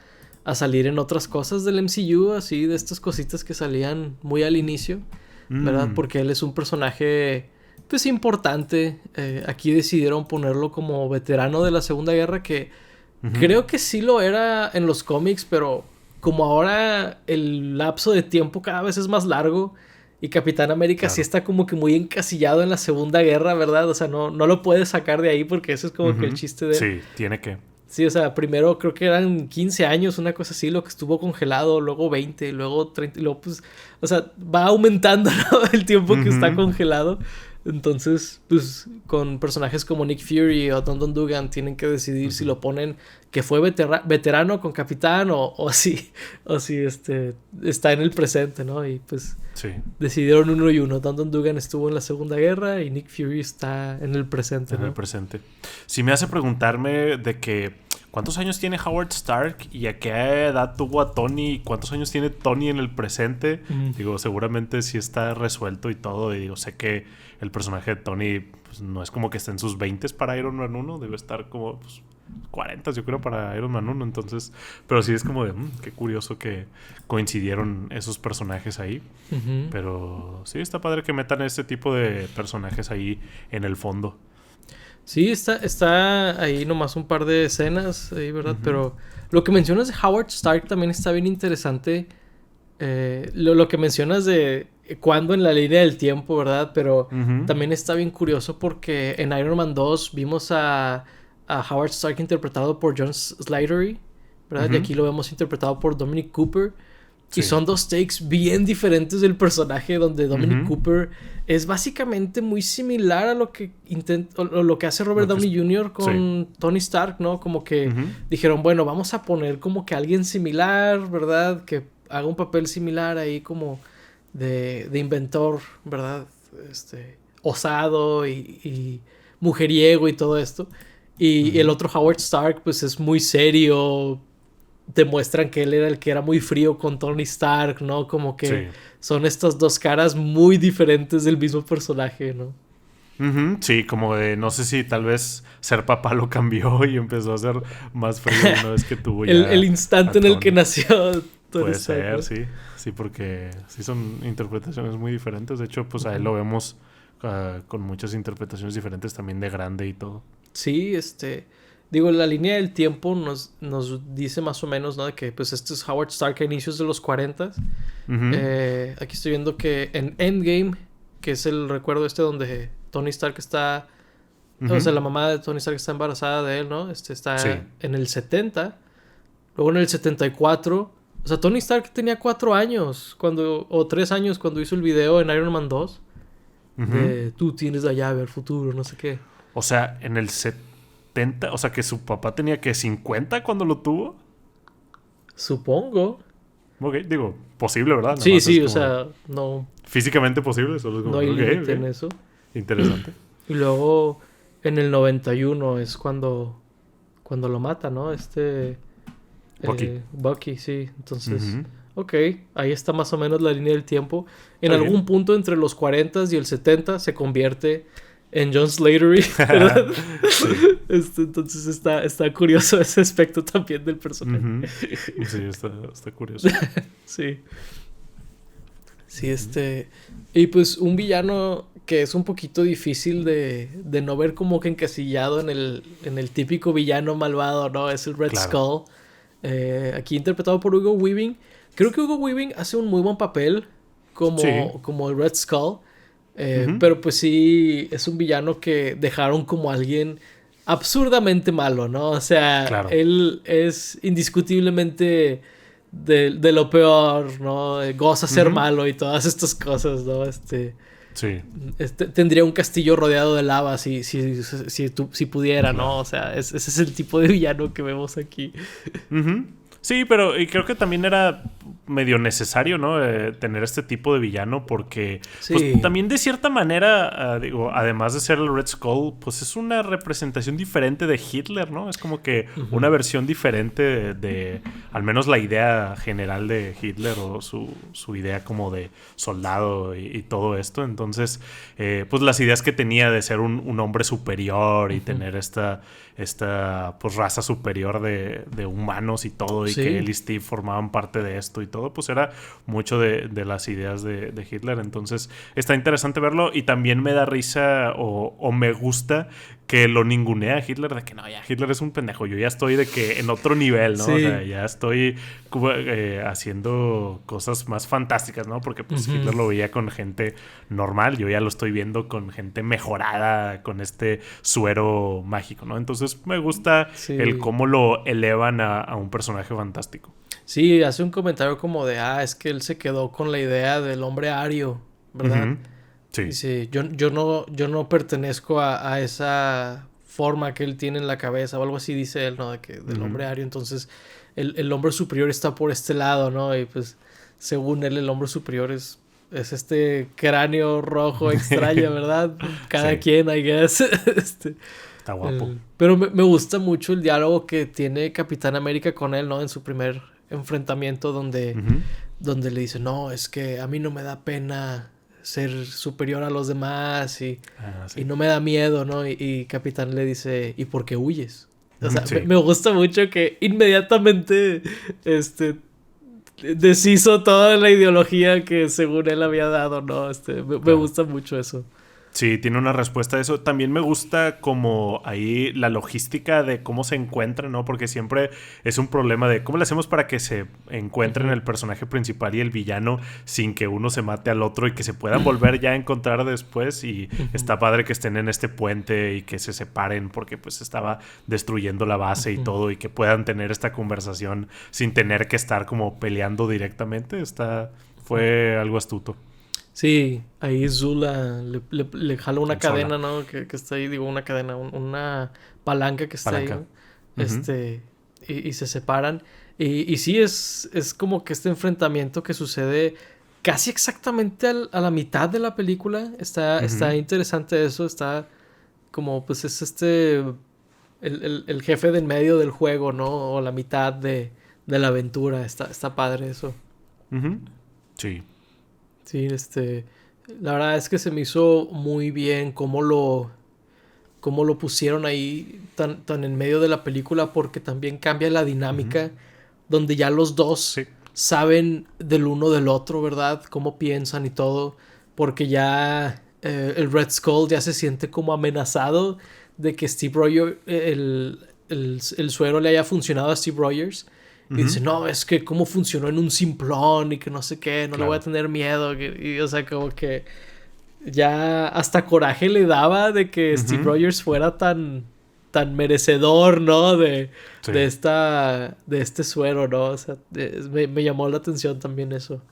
a salir en otras cosas del MCU, así de estas cositas que salían muy al inicio, ¿verdad? Porque él es un personaje pues importante. Aquí decidieron ponerlo como veterano de la Segunda Guerra, que creo que sí lo era en los cómics, pero como ahora el lapso de tiempo cada vez es más largo y Capitán América sí está como que muy encasillado en la Segunda Guerra, ¿verdad? O sea, no lo puedes sacar de ahí porque ese es como que el chiste de... Sí, tiene que... Sí, o sea, primero creo que eran 15 años, una cosa así, lo que estuvo congelado, luego 20, luego 30, y luego pues... O sea, va aumentando, ¿no? El tiempo que está congelado. Entonces, pues, con personajes como Nick Fury o Dum Dum Dugan tienen que decidir si lo ponen que fue veterano con Capitán o si está en el presente, ¿no? Y pues decidieron uno y uno. Dum Dum Dugan estuvo en la Segunda Guerra y Nick Fury está en el presente, ¿no? En el presente. Sí me hace preguntarme de que ¿cuántos años tiene Howard Stark y a qué edad tuvo a Tony? ¿Cuántos años tiene Tony en el presente? Digo, seguramente sí está resuelto y todo. Y digo, sé que el personaje de Tony pues, no es como que esté en sus 20s para Iron Man 1. Debe estar como 40 yo creo para Iron Man 1. Entonces, pero sí es como de qué curioso que coincidieron esos personajes ahí. Pero sí está padre que metan este tipo de personajes ahí en el fondo. Sí, está ahí nomás un par de escenas, ahí, ¿verdad? Ujú. Pero lo que mencionas de Howard Stark también está bien interesante. Lo que mencionas de cuándo en la línea del tiempo, ¿verdad? Pero Ujú. también está bien curioso porque en Iron Man 2 vimos a Howard Stark interpretado por John Slattery, ¿verdad? Y Ujú. aquí lo vemos interpretado por Dominic Cooper. Y Sí. son dos takes bien diferentes del personaje, donde Dominic Ujú. Cooper es básicamente muy similar a lo que intenta o lo que hace Robert Lo que es- Downey Jr. Sí. con Tony Stark, ¿no? Como que Ujú. dijeron, bueno, vamos a poner como que alguien similar, ¿verdad? Que haga un papel similar ahí como de inventor, ¿verdad? Osado y mujeriego y todo esto. Y el Ujú. otro Howard Stark, pues es muy serio, demuestran que él era el que era muy frío con Tony Stark, ¿no? Como que Sí. son estas dos caras muy diferentes del mismo personaje, ¿no? Ujú. Sí, como de, no sé si tal vez ser papá lo cambió y empezó a ser más frío una vez que tuvo El ya a instante en el que Tony. nació Tony Puede Stark, ser, ¿no? sí. Sí, porque sí son interpretaciones muy diferentes. De hecho, pues a él Ujú. lo vemos con muchas interpretaciones diferentes también de grande y todo. Sí, digo, la línea del tiempo nos dice más o menos, ¿no? De que pues este es Howard Stark a inicios de los 40. Ujú. Aquí estoy viendo que en Endgame, que es el recuerdo donde Tony Stark está, o Ujú. sea, la mamá de Tony Stark está embarazada de él, ¿no? Sí. Está en el 70. Luego en el 74, o sea, Tony Stark tenía 4 años o 3 años cuando hizo el video en Iron Man 2 Ujú. de tú tienes la llave al futuro, no sé qué. O sea, en el 70, o sea, que su papá tenía que 50 cuando lo tuvo. Supongo. Ok, digo, posible, ¿verdad? Nada Sí, más es sí, o como de sea, no, físicamente posible, solo es como, no hay ok, límite en ok. eso. Interesante. Y luego en el 91 es cuando lo mata, ¿no? Bucky. Bucky, sí. Entonces, Ujú. ok, ahí está más o menos la línea del tiempo. En Está algún bien. punto entre los 40 y el 70 se convierte en John Slattery, ¿verdad? Sí. Entonces está curioso ese aspecto también del personaje. Ujú. Sí, está curioso. Sí. Sí, Ujú. Y pues un villano que es un poquito difícil de no ver como que encasillado en el típico villano malvado, ¿no? Es el Red Claro. Skull. Aquí interpretado por Hugo Weaving. Creo que Hugo Weaving hace un muy buen papel Sí. como el Red Skull. Ujú. Pero pues sí, es un villano que dejaron como alguien absurdamente malo, ¿no? O sea, Claro. él es indiscutiblemente de lo peor, ¿no? Goza ser Ujú. malo y todas estas cosas, ¿no? Sí. Tendría un castillo rodeado de lava si pudiera, ¿no? Claro. O sea, ese es el tipo de villano que vemos aquí. Ujú. Sí, pero y creo que también era medio necesario, ¿no? Tener este tipo de villano porque, pues Sí. también de cierta manera, digo, además de ser el Red Skull, pues es una representación diferente de Hitler, ¿no? Es como que una Ujú. versión diferente al menos la idea general de Hitler o su idea como de soldado y todo esto. Entonces, pues las ideas que tenía de ser un hombre superior y Ujú. tener esta pues raza superior de humanos y todo, y que Sí. él y Steve formaban parte de esto y todo, pues era mucho de las ideas de Hitler. Entonces está interesante verlo y también me da risa o me gusta que lo ningunea a Hitler de que no, ya Hitler es un pendejo, yo ya estoy de que en otro nivel, ¿no? O sea, Sí. ya estoy haciendo cosas más fantásticas, ¿no? Porque pues Ujú. Hitler lo veía con gente normal, yo ya lo estoy viendo con gente mejorada, con este suero mágico, ¿no? Entonces me gusta el Sí. cómo lo elevan a un personaje fantástico. Sí, hace un comentario como es que él se quedó con la idea del hombre ario, ¿verdad? Ujú. Sí. Dice, yo no pertenezco a esa forma que él tiene en la cabeza o algo así dice él, ¿no? Del Ujú. hombre ario. Entonces, el hombre superior está por este lado, ¿no? Y pues, según él, el hombre superior es este cráneo rojo extraño, ¿verdad? Cada Sí. quien, I guess. Está guapo. Pero me gusta mucho el diálogo que tiene Capitán América con él, ¿no? En su primer enfrentamiento Ujú. donde le dice, no, es que a mí no me da pena ser superior a los demás Ah, y sí. no me da miedo, ¿no? Y Capitán le dice, ¿y por qué huyes? O sea, me, Sí. me gusta mucho que inmediatamente deshizo toda la ideología que según él había dado, ¿no? Me Claro. gusta mucho eso. Sí, tiene una respuesta a eso. También me gusta como ahí la logística de cómo se encuentran, ¿no? Porque siempre es un problema de cómo le hacemos para que se encuentren el personaje principal y el villano sin que uno se mate al otro y que se puedan volver ya a encontrar después. Y está padre que estén en este puente y que se separen porque pues estaba destruyendo la base y todo, y que puedan tener esta conversación sin tener que estar como peleando directamente. Fue algo astuto. Sí, ahí Zula le jala una El cadena, Sola. ¿no? Que está ahí, digo, una cadena, una palanca que está ahí, Palanca. ¿no? Ujú. Y se separan. Y sí, es como que este enfrentamiento que sucede casi exactamente a la mitad de la película. Está Ujú. interesante eso, está como, pues es el jefe de en medio del juego, ¿no? O la mitad de la aventura, está padre eso. Ujú. Sí. Sí, la verdad es que se me hizo muy bien cómo lo pusieron ahí tan en medio de la película, porque también cambia la Ujú. dinámica donde ya los dos Sí. saben del uno del otro, ¿verdad? Cómo piensan y todo, porque ya el Red Skull ya se siente como amenazado de que Steve Rogers, el suero le haya funcionado a Steve Rogers. Y dice, Ujú. no, es que cómo funcionó en un simplón y que no sé qué, no le voy a Claro. tener miedo. Y, o sea, como que ya hasta coraje le daba de que Steve Ujú. Rogers fuera tan merecedor, ¿no? Sí. De este suero, ¿no? O sea, me llamó la atención también eso.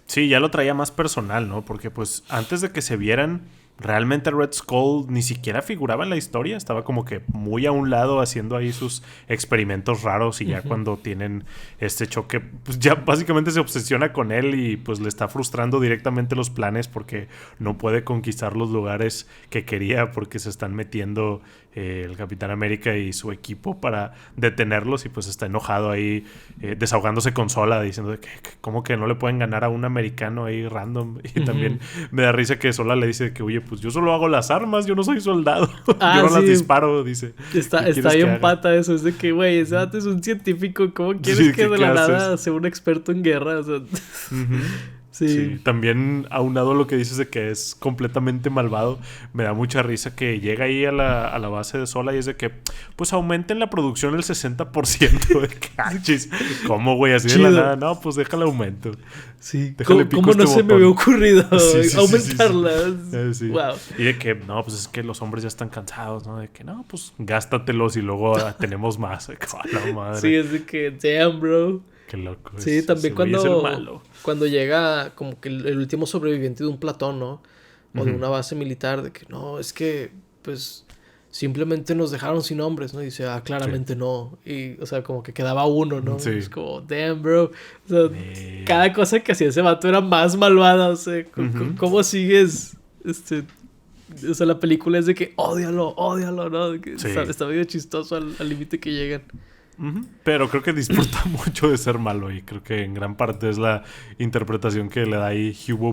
Sí, ya lo traía más personal, ¿no? Porque pues antes de que se vieran, realmente Red Skull ni siquiera figuraba en la historia. Estaba como que muy a un lado haciendo ahí sus experimentos raros, y ya Ujú, cuando tienen este choque, pues ya básicamente se obsesiona con él y pues le está frustrando directamente los planes porque no puede conquistar los lugares que quería porque se están metiendo el Capitán América y su equipo para detenerlos, y pues está enojado ahí, desahogándose con Sola diciendo de que cómo que no le pueden ganar a un americano ahí random. Y ujú. también me da risa que Sola le dice que oye, pues yo solo hago las armas, yo no soy soldado. Yo Ah, no las sí, disparo, dice. ¿Qué está quieres que bien haga? pata eso. Es de que, güey, ese Ujú. vato es un científico. ¿Cómo quieres Sí, que de ¿qué la haces? nada sea un experto en guerra? O sea, Ujú. sí. Sí, también aunado a lo que dices de que es completamente malvado, me da mucha risa que llega ahí a la base de Sola y es de que, pues aumenten la producción el 60% de cachis. ¿Cómo, güey? Así de la Chido. nada. No, pues déjale aumento. Sí. Déjale pico ¿Cómo no este se me había botón. ocurrido Sí, sí, sí, sí, sí. aumentarlas? Sí. Wow. Y de que, no, pues es que los hombres ya están cansados, ¿no? De que, no, pues gástatelos y luego tenemos más. A la Sí, madre. es de que, damn, bro. Qué loco. Sí, Ese también güey es el malo. cuando llega como que el último sobreviviente de un platón, ¿no? O de Ujú. una base militar, de que no, es que, pues, simplemente nos dejaron sin hombres, ¿no? Y dice, ah, Sí. claramente no. Y, o sea, como que quedaba uno, ¿no? Es Sí. como, damn, bro. O sea, Eh, cada cosa que hacía ese vato era más malvada, o sea, ujú. ¿cómo sigues? O sea, la película es de que, ódialo, ¿no? De que Sí. está medio chistoso al límite que llegan. Ujú. Pero creo que disfruta mucho de ser malo, y creo que en gran parte es la interpretación que le da ahí Hugo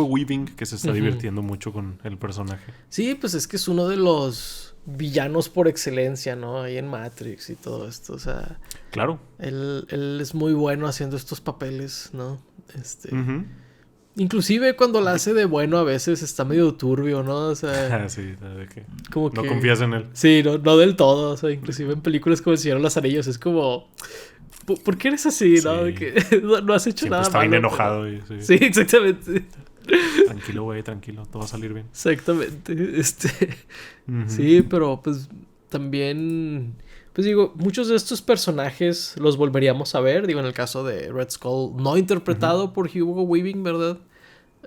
Weaving, que se está Ujú. divirtiendo mucho con el personaje. Sí, pues es que es uno de los villanos por excelencia, ¿no? Ahí en Matrix y todo esto. O sea, Claro. él es muy bueno haciendo estos papeles, ¿no? Ujú. Inclusive cuando la De- hace de bueno a veces está medio turbio, ¿no? O sea, sí, de que como no que... confías en él. Sí, no del todo. O sea, inclusive en películas como El Señor de los Anillos es como... ¿Por qué eres así, no? De Sí. que no has hecho Siempre nada está bien malo, pero... enojado y sí. Sí, exactamente. Tranquilo, güey, tranquilo, todo va a salir bien. Exactamente. Ujú. Sí, pero pues también, pues digo, muchos de estos personajes los volveríamos a ver, digo, en el caso de Red Skull, no Ujú. interpretado por Hugo Weaving, ¿verdad?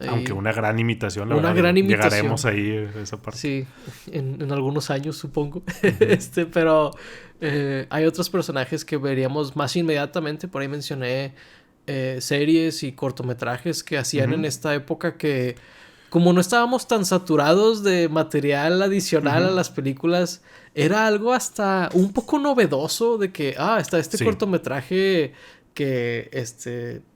Aunque Eh, una gran imitación, la una verdad, digo, gran llegaremos imitación, ahí a esa parte. sí, en algunos años supongo, Ujú. pero hay otros personajes que veríamos más inmediatamente, por ahí mencioné series y cortometrajes que hacían en Ujú. esta época que como no estábamos tan saturados de material adicional a Ujú. las películas, era algo hasta un poco novedoso de que, está este Sí. cortometraje que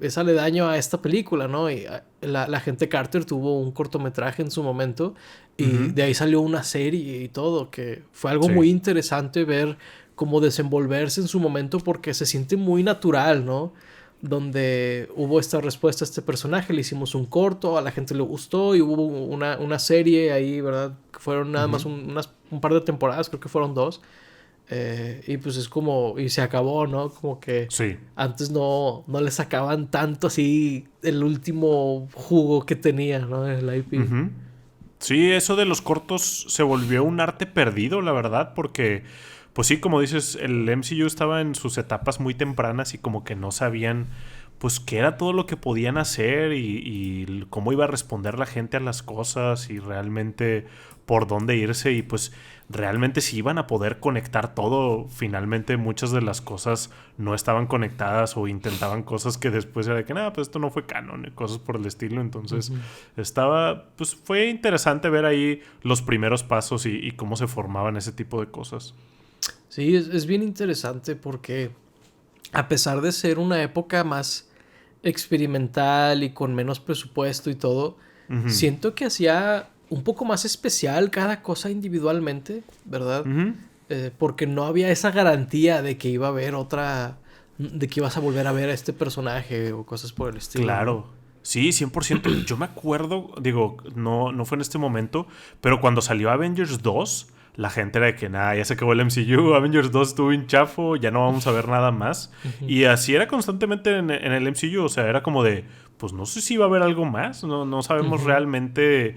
es aledaño a esta película, ¿no? Y la gente Carter tuvo un cortometraje en su momento y Ujú. de ahí salió una serie y todo, que fue algo Sí. muy interesante ver cómo desenvolverse en su momento porque se siente muy natural, ¿no? donde hubo esta respuesta a este personaje, le hicimos un corto, a la gente le gustó y hubo una serie ahí, ¿verdad? Que fueron nada más un par de temporadas, creo que fueron 2. Y pues es como, y se acabó, ¿no? Como que Sí. antes no le sacaban tanto así el último jugo que tenía, ¿no? El IP. Ujú. Sí, eso de los cortos se volvió un arte perdido, la verdad, porque, pues sí, como dices, el MCU estaba en sus etapas muy tempranas y como que no sabían, pues, qué era todo lo que podían hacer y cómo iba a responder la gente a las cosas y realmente por dónde irse y pues realmente si iban a poder conectar todo. Finalmente muchas de las cosas no estaban conectadas o intentaban cosas que después era de que nada, pues esto no fue canon y cosas por el estilo. Entonces pues fue interesante ver ahí los primeros pasos y cómo se formaban ese tipo de cosas. Sí, es bien interesante porque a pesar de ser una época más experimental y con menos presupuesto y todo, Ujú. siento que hacía un poco más especial cada cosa individualmente, ¿verdad? Ujú. Porque no había esa garantía de que iba a haber otra, de que ibas a volver a ver a este personaje o cosas por el estilo, ¿no? Claro. Sí, 100%. Yo me acuerdo, digo, no fue en este momento, pero cuando salió Avengers 2, la gente era de que nada, ya se acabó el MCU, Avengers 2 estuvo bien chafo, ya no vamos a ver nada más. Y así era constantemente en el MCU, o sea, era como de, pues no sé si va a haber algo más, no sabemos realmente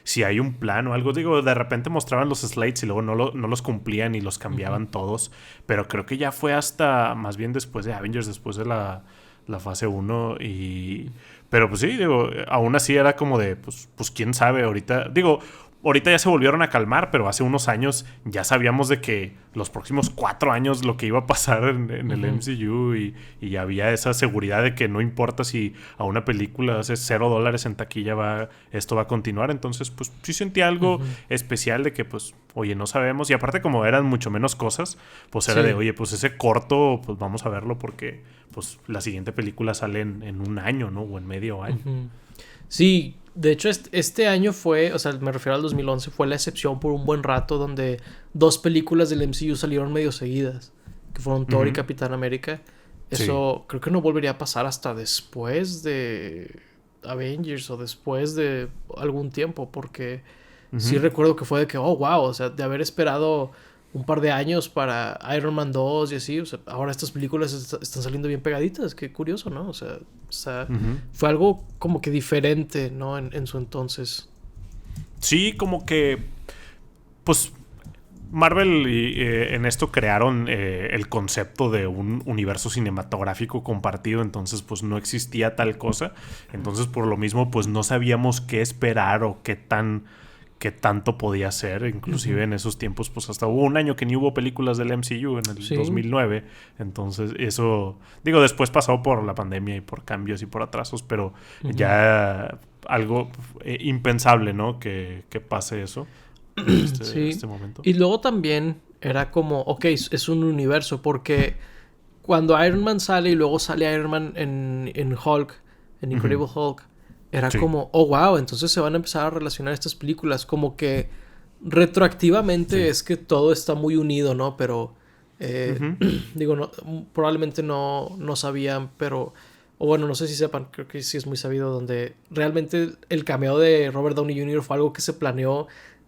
si hay un plan o algo. Digo, de repente mostraban los slides y luego no los cumplían y los cambiaban todos, pero creo que ya fue hasta, más bien después de Avengers, después de la fase 1 y... Pero pues sí, digo, aún así era como de, pues quién sabe, ahorita... Digo, ahorita ya se volvieron a calmar, pero hace unos años ya sabíamos de que los próximos 4 años lo que iba a pasar en el MCU y había esa seguridad de que no importa si a una película hace $0 en taquilla esto va a continuar. Entonces, pues sí sentí algo especial de que, pues, oye, no sabemos. Y aparte, como eran mucho menos cosas, pues era de, Sí. oye, pues ese corto, pues vamos a verlo porque, pues, la siguiente película sale en un año, ¿no? O en medio año. Sí, de hecho este año fue, o sea, me refiero al 2011, fue la excepción por un buen rato donde 2 películas del MCU salieron medio seguidas, que fueron Thor y Ujú. Capitán América. Sí. Eso creo que no volvería a pasar hasta después de Avengers o después de algún tiempo, porque sí Ujú. recuerdo que fue de que, oh, wow, o sea, de haber esperado un par de años para Iron Man 2 y así, o sea, ahora estas películas están saliendo bien pegaditas, qué curioso, ¿no? O sea, Ujú. fue algo como que diferente, ¿no? En su entonces. Sí, como que, pues, Marvel en esto crearon el concepto de un universo cinematográfico compartido, entonces pues no existía tal cosa, entonces por lo mismo pues no sabíamos qué esperar o qué tanto podía ser, inclusive en esos tiempos pues hasta hubo un año que ni hubo películas del MCU en el Sí. 2009, entonces eso, digo, después pasó por la pandemia y por cambios y por atrasos, pero ya algo impensable, ¿no? Que pase eso en Sí. este momento. Y luego también era como, ok, es un universo, porque cuando Iron Man sale y luego sale Iron Man en Hulk, en Ujú. Incredible Hulk, era Sí. como, oh, wow, entonces se van a empezar a relacionar estas películas, como que retroactivamente Sí. es que todo está muy unido, ¿no? Pero, Ujú. digo, no, probablemente no sabían, pero, o bueno, no sé si sepan, creo que sí es muy sabido, donde realmente el cameo de Robert Downey Jr. fue algo que se planeó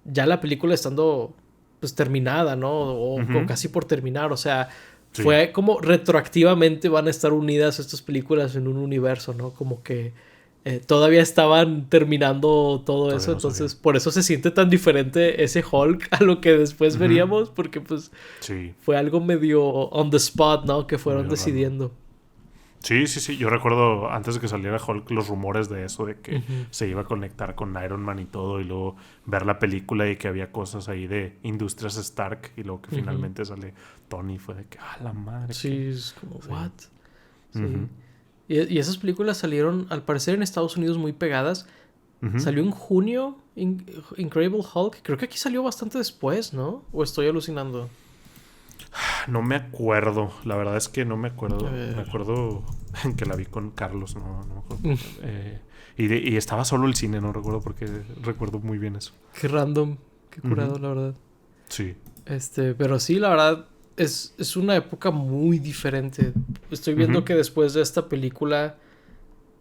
ya la película estando pues terminada, ¿no? O Ujú. casi por terminar, o sea, Sí. fue como retroactivamente van a estar unidas estas películas en un universo, ¿no? Como que todavía estaban terminando todo Todavía eso, no sabía. entonces por eso se siente tan diferente ese Hulk a lo que después Ujú. veríamos, porque pues Sí. fue algo medio on the spot, ¿no? Que fueron Medio random. decidiendo. Sí, sí, sí. Yo recuerdo antes de que saliera Hulk los rumores de eso, de que Ujú, se iba a conectar con Iron Man y todo, y luego ver la película y que había cosas ahí de Industrias Stark, y luego que ujú. finalmente sale Tony, fue de que, ah, la madre, que. Sí, es como, Sí. what? Sí. Ujú. Y esas películas salieron, al parecer, en Estados Unidos muy pegadas. Ujú. Salió en junio Incredible Hulk. Creo que aquí salió bastante después, ¿no? ¿O estoy alucinando? No me acuerdo, la verdad es que no me A acuerdo. Me ver. acuerdo que la vi con Carlos, no me acuerdo. Y estaba solo el cine, no recuerdo porque recuerdo muy bien eso. Qué random. Qué Ujú. curado, la verdad. Sí. Pero sí, la verdad. es una época muy diferente. Estoy viendo que después de esta película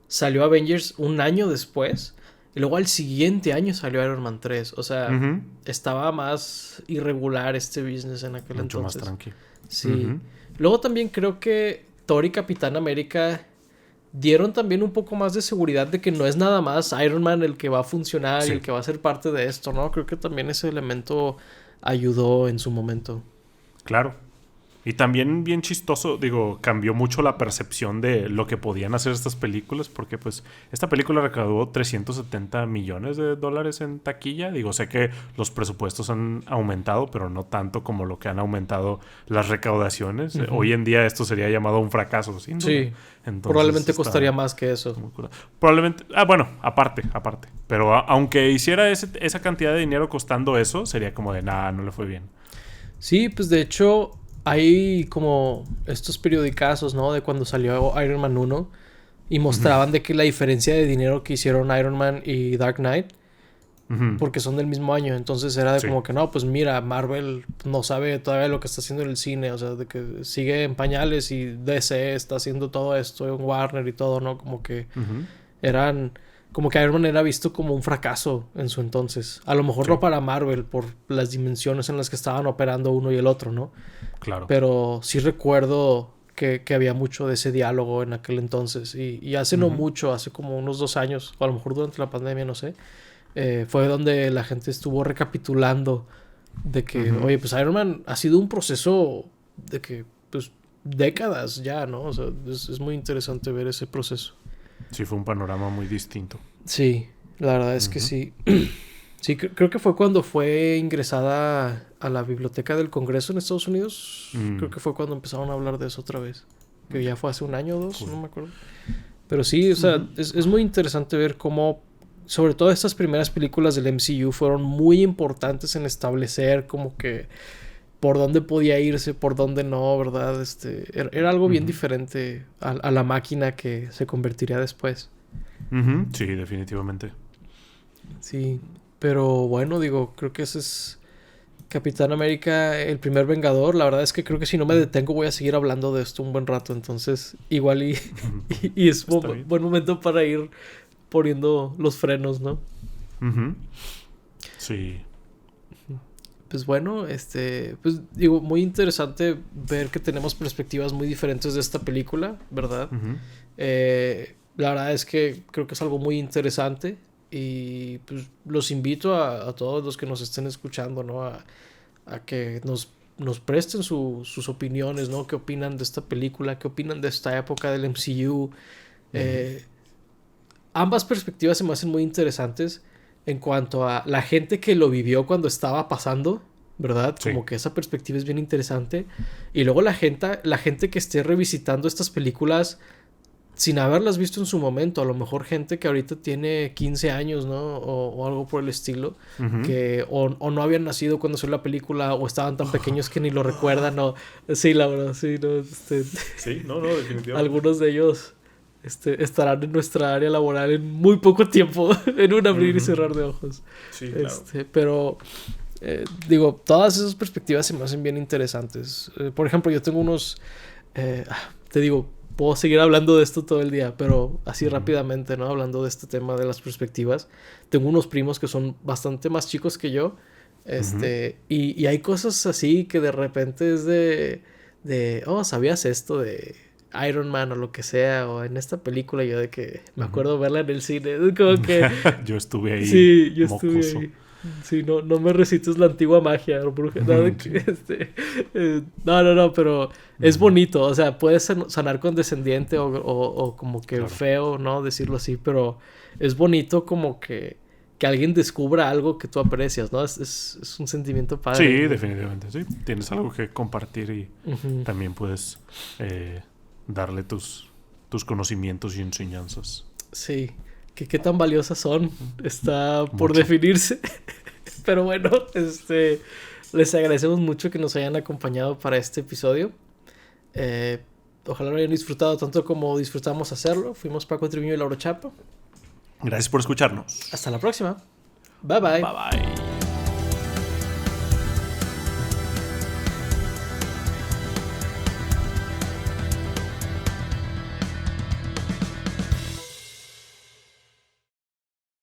salió Avengers un año después. Y luego al siguiente año salió Iron Man 3. O sea, estaba más irregular este business en aquel Mucho entonces. más tranqui. Sí. Luego también creo que Thor y Capitán América dieron también un poco más de seguridad de que no es nada más Iron Man el que va a funcionar y el que va a ser parte de esto, ¿no? Creo que también ese elemento ayudó en su momento. Claro. Y también bien chistoso, digo, cambió mucho la percepción de lo que podían hacer estas películas, porque pues esta película recaudó 370 millones de dólares en taquilla. Digo, sé que los presupuestos han aumentado, pero no tanto como lo que han aumentado las recaudaciones. Hoy en día esto sería llamado un fracaso, sin duda. Sí, entonces, probablemente costaría más que eso. Probablemente, bueno, aparte. Pero aunque hiciera esa cantidad de dinero costando eso, sería como de nada, no le fue bien. Sí, pues de hecho hay como estos periodicazos, ¿no? De cuando salió Iron Man 1 y mostraban de que la diferencia de dinero que hicieron Iron Man y Dark Knight, porque son del mismo año, entonces era de como que no, pues mira, Marvel no sabe todavía lo que está haciendo en el cine, o sea, de que sigue en pañales y DC está haciendo todo esto en Warner y todo, ¿no? Como que como que Iron Man era visto como un fracaso en su entonces. A lo mejor no para Marvel, por las dimensiones en las que estaban operando uno y el otro, ¿no? Claro. Pero sí recuerdo que había mucho de ese diálogo en aquel entonces. Y hace no mucho, hace como unos 2 años, o a lo mejor durante la pandemia, no sé, fue donde la gente estuvo recapitulando de que, oye, pues Iron Man ha sido un proceso de que, pues, décadas ya, ¿no? O sea, es muy interesante ver ese proceso. Sí, fue un panorama muy distinto. Sí, la verdad es que sí. Sí, creo que fue cuando fue ingresada a la biblioteca del Congreso en Estados Unidos. Creo que fue cuando empezaron a hablar de eso otra vez. Que ya fue hace 1 año o 2, no me acuerdo. Pero sí, o sea, es muy interesante ver cómo, sobre todo estas primeras películas del MCU fueron muy importantes en establecer como que por dónde podía irse, por dónde no, ¿verdad? Era algo bien diferente a la máquina que se convertiría después. Sí, definitivamente. Sí, pero bueno, digo, creo que ese es Capitán América, el primer Vengador. La verdad es que creo que si no me detengo voy a seguir hablando de esto un buen rato. Entonces, igual y es buen momento para ir poniendo los frenos, ¿no? Sí. Pues bueno, pues digo, muy interesante ver que tenemos perspectivas muy diferentes de esta película, ¿verdad? La verdad es que creo que es algo muy interesante y pues los invito a todos los que nos estén escuchando, ¿no? A que nos presten sus opiniones, ¿no? ¿Qué opinan de esta película? ¿Qué opinan de esta época del MCU? Ambas perspectivas se me hacen muy interesantes en cuanto a la gente que lo vivió cuando estaba pasando, ¿verdad? Sí. Como que esa perspectiva es bien interesante. Y luego la gente que esté revisitando estas películas sin haberlas visto en su momento. A lo mejor gente que ahorita tiene 15 años, ¿no? O algo por el estilo. Que o no habían nacido cuando salió la película o estaban tan pequeños que ni lo recuerdan. No. Sí, la verdad, sí. No, Sí, no, definitivamente. Algunos de ellos estarán en nuestra área laboral en muy poco tiempo. En un abrir y cerrar de ojos. Sí, claro. Pero digo, todas esas perspectivas se me hacen bien interesantes. Por ejemplo, yo tengo unos... te digo, puedo seguir hablando de esto todo el día, pero así rápidamente, ¿no? Hablando de este tema de las perspectivas. Tengo unos primos que son bastante más chicos que yo. Y hay cosas así que de repente es oh, ¿sabías esto de Iron Man o lo que sea? O en esta película yo de que me acuerdo verla en el cine. Como que... Yo estuve ahí. Sí, yo estuve ahí. Sí, no me recites la antigua magia, bruja. No, pero es bonito. O sea, puede sonar condescendiente o como que feo, ¿no? Decirlo así, pero es bonito como que alguien descubra algo que tú aprecias, ¿no? Es un sentimiento padre. Sí, definitivamente, sí. Tienes algo que compartir y también puedes darle tus conocimientos y enseñanzas. Sí. ¿Qué tan valiosas son? Está por definirse. Pero bueno, les agradecemos mucho que nos hayan acompañado para este episodio. Ojalá lo hayan disfrutado tanto como disfrutamos hacerlo. Fuimos Paco Triviño y Lauro Chapa. Gracias por escucharnos. Hasta la próxima. Bye bye. Bye bye.